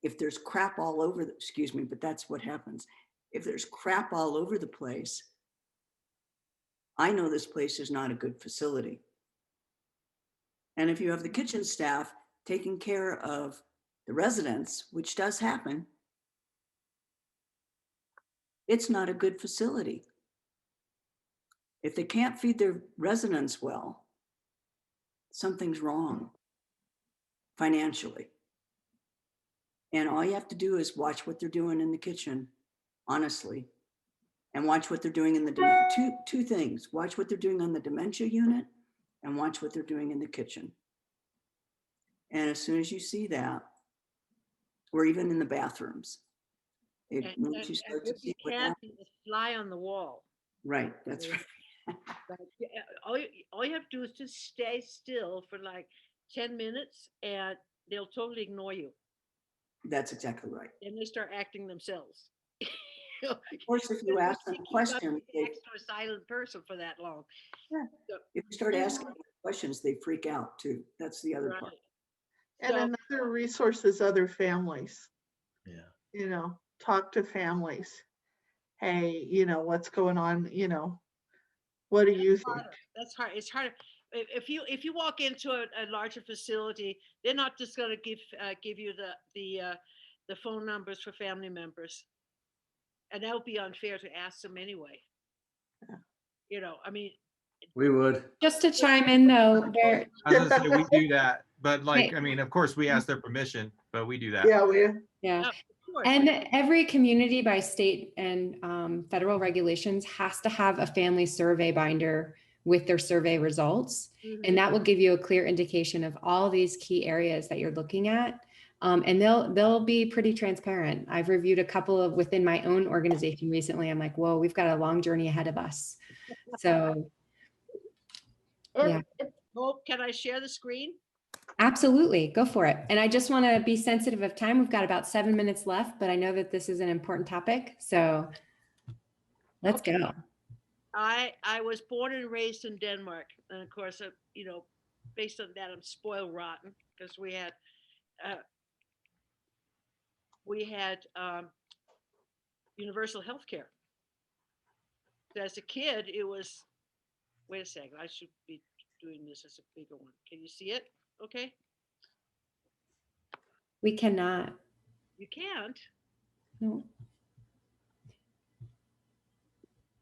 if there's crap all over, excuse me, but that's what happens. If there's crap all over the place, I know this place is not a good facility. And if you have the kitchen staff taking care of the residents, which does happen, it's not a good facility. If they can't feed their residents well, something's wrong financially. And all you have to do is watch what they're doing in the kitchen, honestly, and watch what they're doing in the two things. Watch what they're doing on the dementia unit and watch what they're doing in the kitchen. And as soon as you see that, or even in the bathrooms, And if you can't, be a fly on the wall. Right, that's right. But all you have to do is just stay still for like 10 minutes and they'll totally ignore you. That's exactly right. And they start acting themselves. Of course, if you ask them questions, next to a silent person for that long. Yeah. So, if you start asking questions, they freak out too. That's the other part. And another resource is other families. Yeah. You know, talk to families. Hey, you know, what's going on? You know, what do you think? That's hard. It's harder. If you walk into a larger facility, they're not just going to give you the phone numbers for family members, and that would be unfair to ask them anyway. Yeah. You know, I mean, we would. Just to chime in though, there. I was gonna say we do that, but like, I mean, of course we ask their permission, but we do that. Yeah, yeah. And every community by state and federal regulations has to have a family survey binder with their survey results. And that will give you a clear indication of all these key areas that you're looking at. And they'll be pretty transparent. I've reviewed a couple of within my own organization recently. I'm like, whoa, we've got a long journey ahead of us. So, yeah. Hope, can I share the screen? Absolutely, go for it. And I just want to be sensitive of time. We've got about 7 minutes left, but I know that this is an important topic, so let's go. I was born and raised in Denmark, and of course, you know, based on that, I'm spoiled rotten because we had universal health care. As a kid, it was. Wait a second, I should be doing this as a bigger one. Can you see it? Okay. We cannot. You can't. No.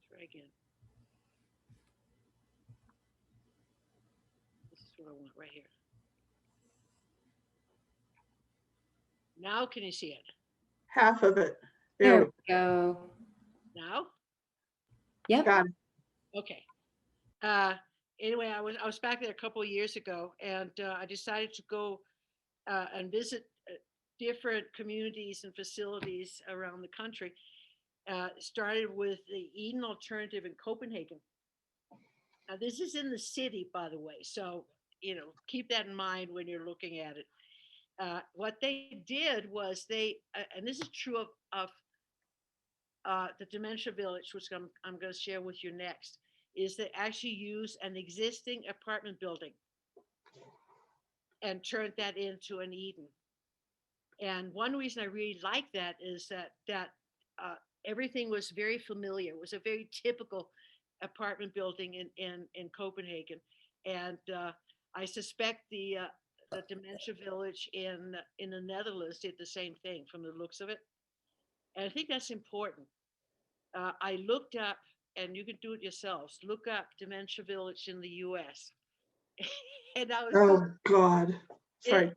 Try again. This is what I want right here. Now can you see it? Half of it. There There, we go. Now? Yep. got it. Okay. Anyway, I was back there a couple of years ago, and I decided to go and visit different communities and facilities around the country. Started with the Eden Alternative in Copenhagen. Now, this is in the city, by the way, so you know, keep that in mind when you're looking at it. What they did was and this is true of the Dementia Village, which I'm going to share with you next, is they actually use an existing apartment building and turned that into an Eden. And one reason I really like that is that everything was very familiar. It was a very typical apartment building in Copenhagen, and I suspect the Dementia Village in the Netherlands did the same thing from the looks of it. And I think that's important. I looked up, and you can do it yourselves, look up Dementia Village in the US. And I was Oh, God. Sorry.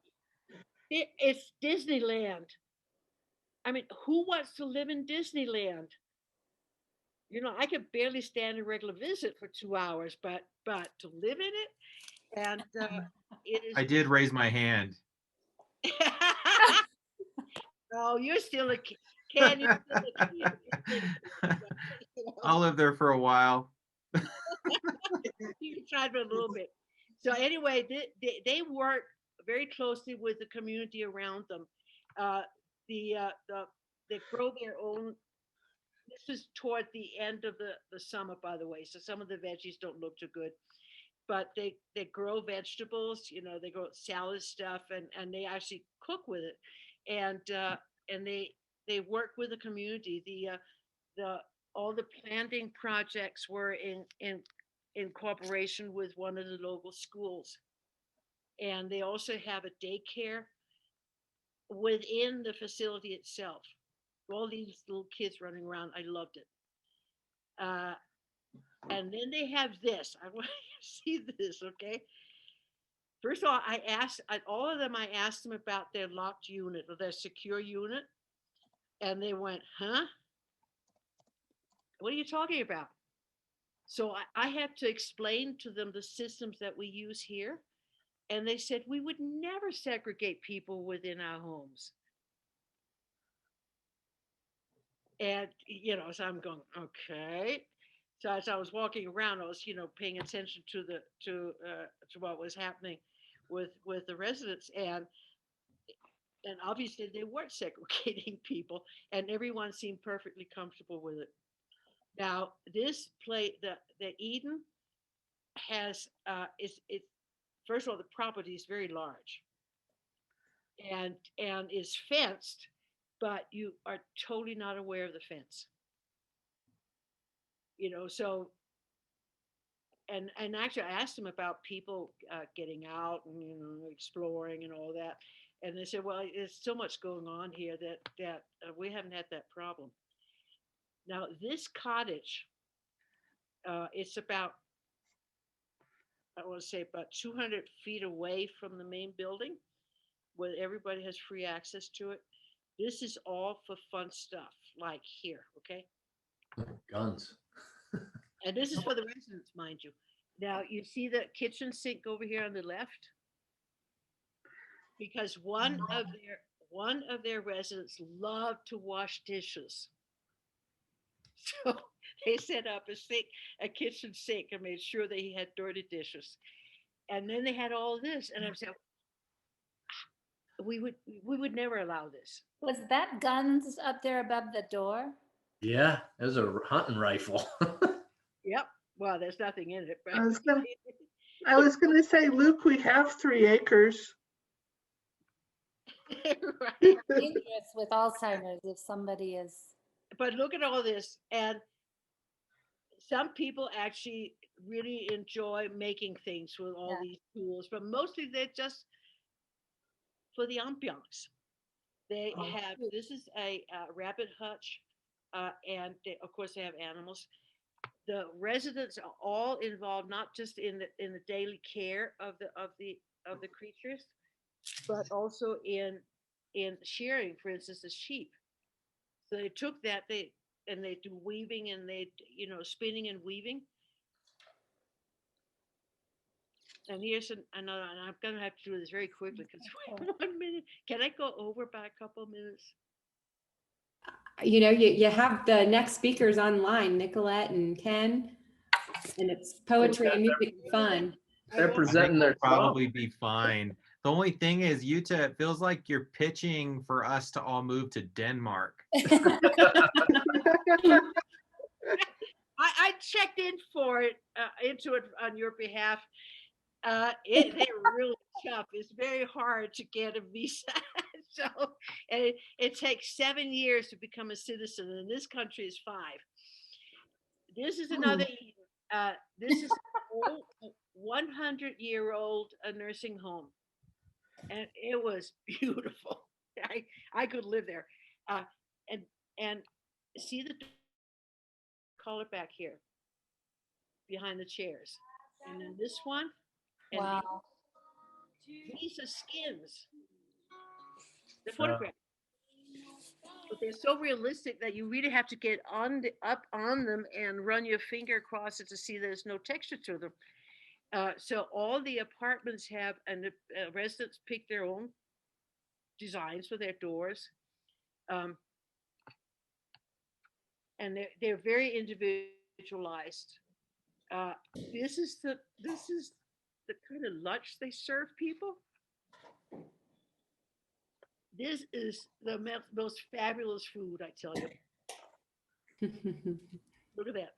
It's Disneyland. I mean, who wants to live in Disneyland? You know, I could barely stand a regular visit for 2 hours, but to live in it, and it is. I did raise my hand. Oh, you're still a kid. Ken, you're still a kid. I'll live there for a while. You tried for a little bit. So anyway, they work very closely with the community around them. They grow their own. This is toward the end of the summer, by the way. So some of the veggies don't look too good, but they grow vegetables. You know, they grow salad stuff, and they actually cook with it, and they work with the community. All the planting projects were in cooperation with one of the local schools, and they also have a daycare within the facility itself. All these little kids running around. I loved it. And then they have this. I want you to see this, okay? First of all, I asked them about their locked unit or their secure unit. And they went, huh? What are you talking about? So I had to explain to them the systems that we use here. And they said, we would never segregate people within our homes. And, you know, so I'm going, okay. So as I was walking around, I was, you know, paying attention to what was happening with the residents, and obviously they weren't segregating people, and everyone seemed perfectly comfortable with it. Now, this the Eden has it first of all, the property is very large, and is fenced, but you are totally not aware of the fence. You know, so and actually I asked them about people getting out and, you know, exploring and all that, and they said, well, there's so much going on here that we haven't had that problem. Now this cottage, it's about, I want to say about 200 feet away from the main building, where everybody has free access to it. This is all for fun stuff, like here, okay? Guns. And this is for the residents, mind you. Now, you see the kitchen sink over here on the left? Because one of their residents loved to wash dishes. So they set up a kitchen sink, and made sure that he had dirty dishes. And then they had all this. And I'm saying, we would never allow this. Was that guns up there above the door? Yeah, it was a hunting rifle. Yep. Well, there's nothing in it. But I was gonna say, Luke, we have 3 acres. right. Dangerous with Alzheimer's if somebody is. But look at all this, and some people actually really enjoy making things with all these tools, but mostly they're just for the ambiance. They have, this is a rabbit hutch, and they, of course they have animals. The residents are all involved, not just in the daily care of the creatures, but also in shearing, for instance, the sheep. So they took that, they do weaving, and they, spinning and weaving. And here's another, and I'm gonna have to do this very quickly because 1 minute. Can I go over by a couple minutes? You have the next speakers online, Nicolette and Ken, and it's poetry and music and fun. They're presenting their probably be fine. The only thing is, Jytte, it feels like you're pitching for us to all move to Denmark. I checked into it on your behalf. They're really tough. It's very hard to get a visa. So, and it takes 7 years to become a citizen, and this country is 5. This is another. This is an 100-year-old nursing home, and it was beautiful. I could live there, and see the color back here behind the chairs, and then this one. And wow. These are skins. The photograph. But they're so realistic that you really have to get up on them and run your finger across it to see there's no texture to them. So all the apartments have, and the residents pick their own designs for their doors. And they're very individualized. This is the kind of lunch they serve people. This is the most fabulous food, I tell you. Look at that.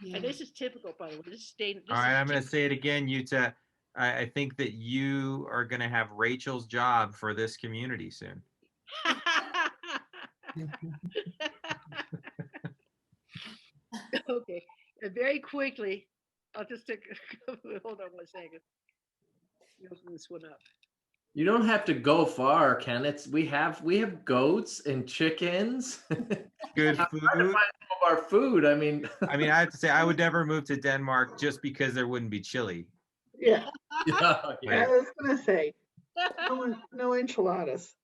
Yeah. And this is typical, by the way. This is all right, I'm going to say it again, Jytte. I think that you are going to have Rachel's job for this community soon. Okay, and very quickly, I'll just take. Hold on 1 second. Open this one up. You don't have to go far, Ken. We have goats and chickens. Good food. Trying to find some of our food. I mean, I have to say, I would never move to Denmark just because there wouldn't be chili. Yeah. Yeah. I was gonna say, no enchiladas.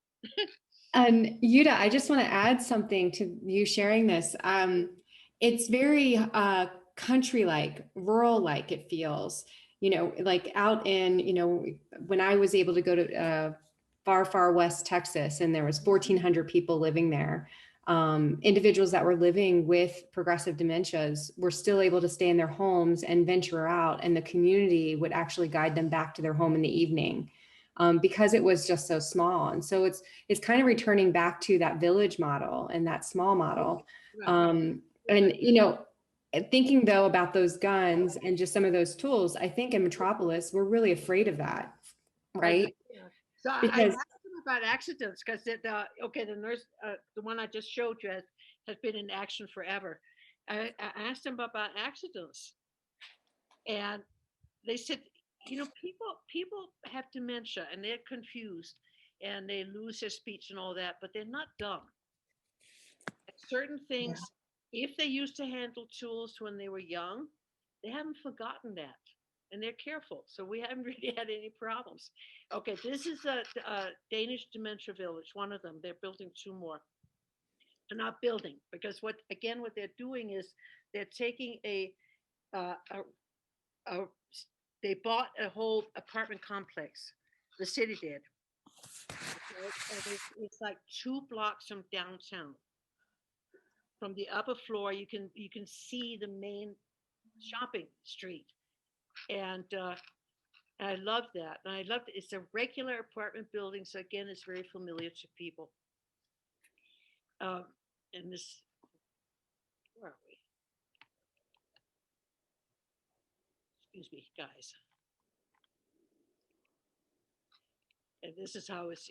And Jytte, I just want to add something to you sharing this. It's very country-like, rural-like it feels. Like out in, when I was able to go to far, far west Texas, and there was 1,400 people living there. Individuals that were living with progressive dementias were still able to stay in their homes and venture out, and the community would actually guide them back to their home in the evening. Because it was just so small. And so it's kind of returning back to that village model and that small model. And, thinking though about those guns and just some of those tools, I think in Metropolis, we're really afraid of that, right? So because I asked them about accidents because the nurse, the one I just showed you has been in action forever. I asked them about accidents, and they said, people have dementia and they're confused and they lose their speech and all that, but they're not dumb. Certain things, if they used to handle tools when they were young, they haven't forgotten that and they're careful. So we haven't really had any problems. Okay, this is a Danish dementia village, one of them. They're building 2 more. They're not building because what they're doing is they're taking they bought a whole apartment complex. The city did. It's like 2 blocks from downtown. From the upper floor, you can see the main shopping street, and And I love that. And I love it's a regular apartment building. So again, it's very familiar to people. And this, where are we? Excuse me, guys. And this is how it's,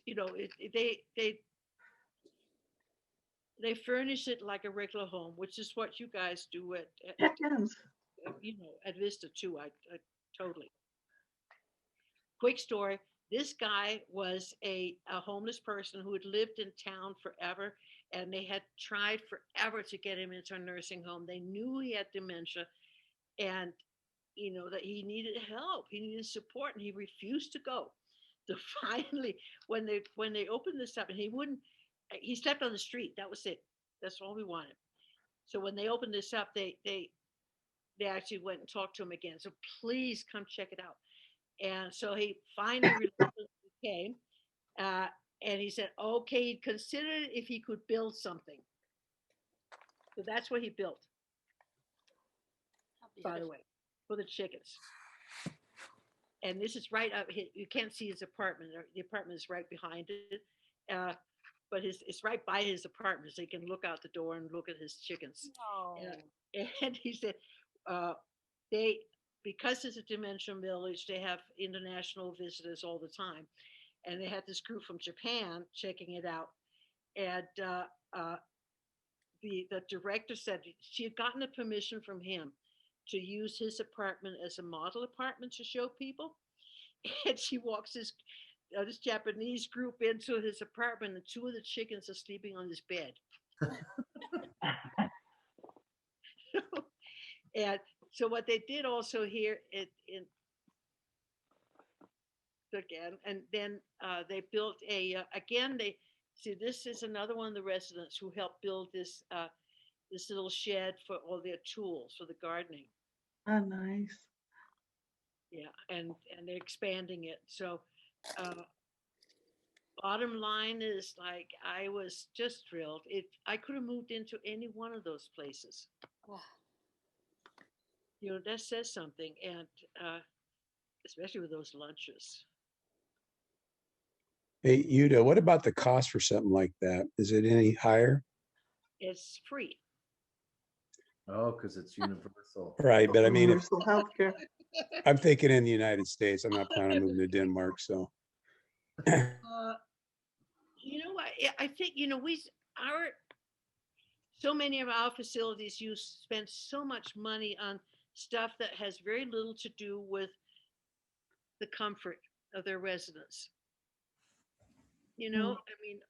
they furnish it like a regular home, which is what you guys do at Vista too. I totally. Quick story. This guy was a homeless person who had lived in town forever, and they had tried forever to get him into a nursing home. They knew he had dementia, and that he needed help, he needed support, and he refused to go. So finally, when they opened this up, and he slept on the street. That was it. That's all we wanted. So when they opened this up, they actually went and talked to him again. So please come check it out. And so he finally came, and he said, okay, he'd consider it if he could build something. So that's what he built, by the way, for the chickens. And this is right up, you can't see his apartment. The apartment is right behind it, but it's right by his apartment, so you can look out the door and look at his chickens. Oh. And he said, because it's a dementia village, they have international visitors all the time. And they had this group from Japan checking it out. And the director said she had gotten a permission from him to use his apartment as a model apartment to show people. And she walks this Japanese group into his apartment, and two of the chickens are sleeping on his bed. And so what they did also here and then they built this is another one of the residents who helped build this little shed for all their tools for the gardening. Oh, nice. Yeah, and they're expanding it. So bottom line is, like, I was just thrilled. I could have moved into any one of those places. Wow. That says something, and especially with those lunches. Hey, Jytte, what about the cost for something like that? Is it any higher? It's free. Oh, because it's universal. Right, but I mean, Universal healthcare. I'm thinking in the United States. I'm not planning on moving to Denmark, so. I think so many of our facilities spend so much money on stuff that has very little to do with the comfort of their residents. I mean,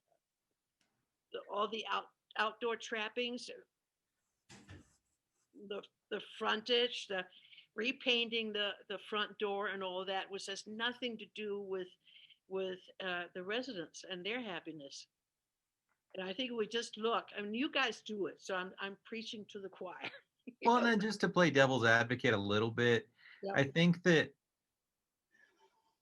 all the outdoor trappings, the frontage, the repainting the front door and all that, which has nothing to do with the residents and their happiness. And I think we just look. I mean, you guys do it, so I'm preaching to the choir. Well, and then just to play devil's advocate a little bit, Yeah. I think that,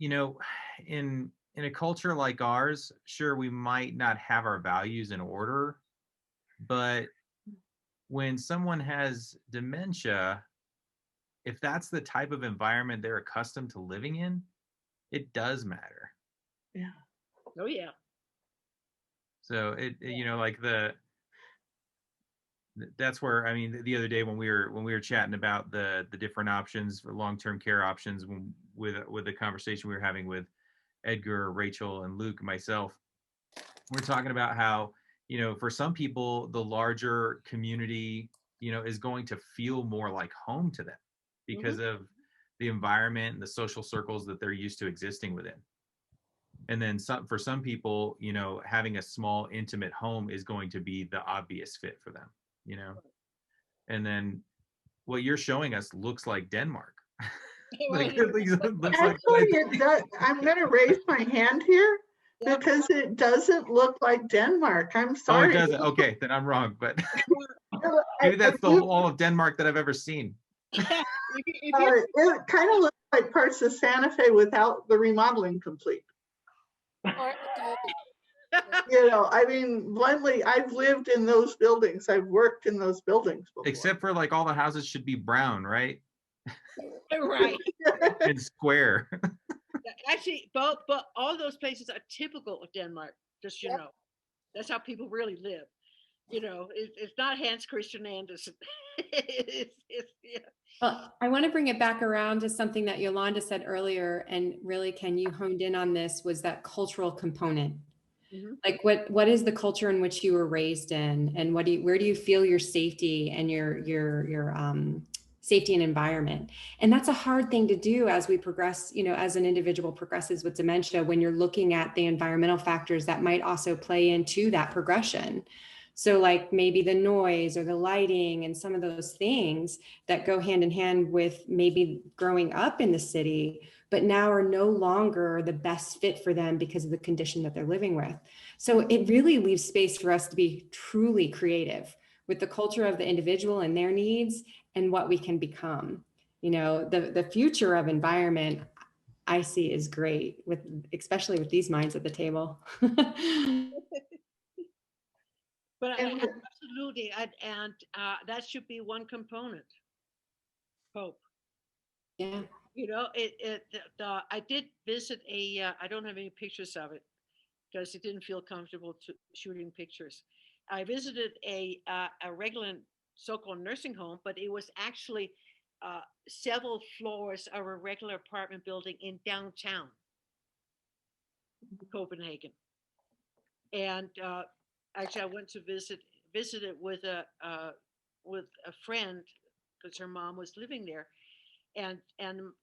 in a culture like ours, sure, we might not have our values in order, but when someone has dementia, if that's the type of environment they're accustomed to living in, it does matter. Yeah. Oh yeah. So that's where, I mean, the other day when we were chatting about the different options for long-term care options, with the conversation we were having with Edgar, Rachel, and Luke, and myself, we're talking about how, for some people, the larger community, is going to feel more like home to them because of the environment and the social circles that they're used to existing within. And then for some people, having a small, intimate home is going to be the obvious fit for them, And then what you're showing us looks like Denmark. Actually, it does. I'm going to raise my hand here because it doesn't look like Denmark. I'm sorry. Oh, it doesn't. Okay, then I'm wrong. But maybe that's all of Denmark that I've ever seen. It kind of looks like parts of Santa Fe without the remodeling complete. I mean, bluntly, I've lived in those buildings. I've worked in those buildings before. Except for all the houses should be brown, right? Right. And square. Actually, but all those places are typical of Denmark, just you Yep. know. That's how people really live. You know, it's not Hans Christian Andersen. Yeah. Well, I want to bring it back around to something that Yolanda said earlier, and really, Ken, you honed in on this, was that cultural component. Mhm. Like what is the culture in which you were raised in, and where do you feel your safety and your safety and environment? And that's a hard thing to do as we progress, you know, as an individual progresses with dementia, when you're looking at the environmental factors that might also play into that progression. So like maybe the noise or the lighting and some of those things that go hand in hand with maybe growing up in the city, but now are no longer the best fit for them because of the condition that they're living with. So it really leaves space for us to be truly creative with the culture of the individual and their needs and what we can become. You know, the future of environment I see is great, with especially with these minds at the table. But And absolutely, and that should be one component. Hope. Yeah. You know, I did visit I don't have any pictures of it because it didn't feel comfortable to shooting pictures. I visited a regular so-called nursing home, but it was actually several floors of a regular apartment building in downtown Copenhagen. And actually, I went to visit it with a friend because her mom was living there, and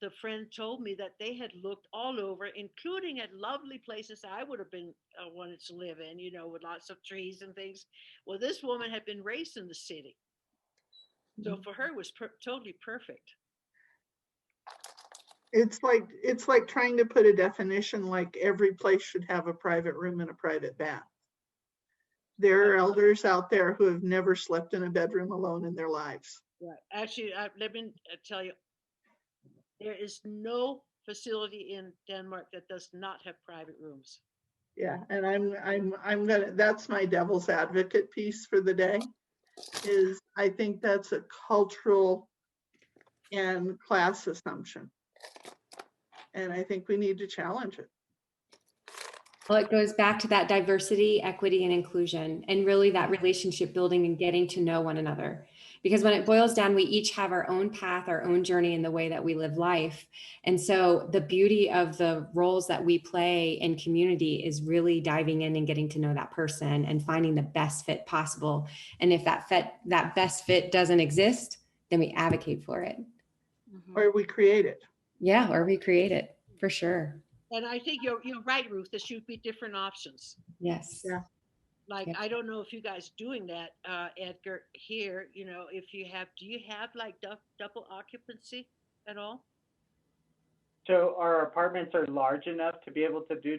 the friend told me that they had looked all over, including at lovely places I would have been wanted to live in, you know, with lots of trees and things. Well, this woman had been raised in the city, so for her it was totally perfect. it's like trying to put a definition like every place should have a private room and a private bath. There are elders out there who have never slept in a bedroom alone in their lives. Right. Actually, let me tell you, there is no facility in Denmark that does not have private rooms. Yeah, and I'm gonna, that's my devil's advocate piece for the day, is I think that's a cultural and class assumption. And I think we need to challenge it. Well, it goes back to that diversity, equity, and inclusion, and really that relationship building and getting to know one another. Because when it boils down, we each have our own path, our own journey in the way that we live life. And so the beauty of the roles that we play in community is really diving in and getting to know that person and finding the best fit possible. And if that best fit doesn't exist, then we advocate for it. Or we create it. Yeah, or we create it, for sure. And I think you're right, Ruth. There should be different options. Yes. Yeah. Like, Yeah. I don't know if you guys doing that, Edgar, here, you know, if you have, do you have like double occupancy at all? So our apartments are large enough to be able to do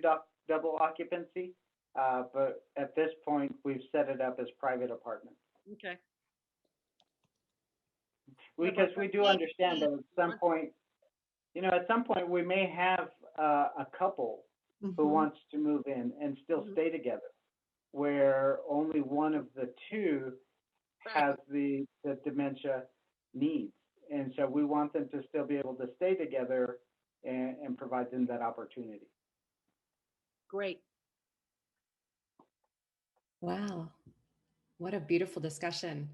double occupancy, but at this point, we've set it up as private apartments. Okay. Because we do understand that at some point, you know, at some point we may have a couple who wants to move in and still stay together, where only one of the two has the dementia needs. And so we want them to still be able to stay together and provide them that opportunity. Great. Wow. What a beautiful discussion.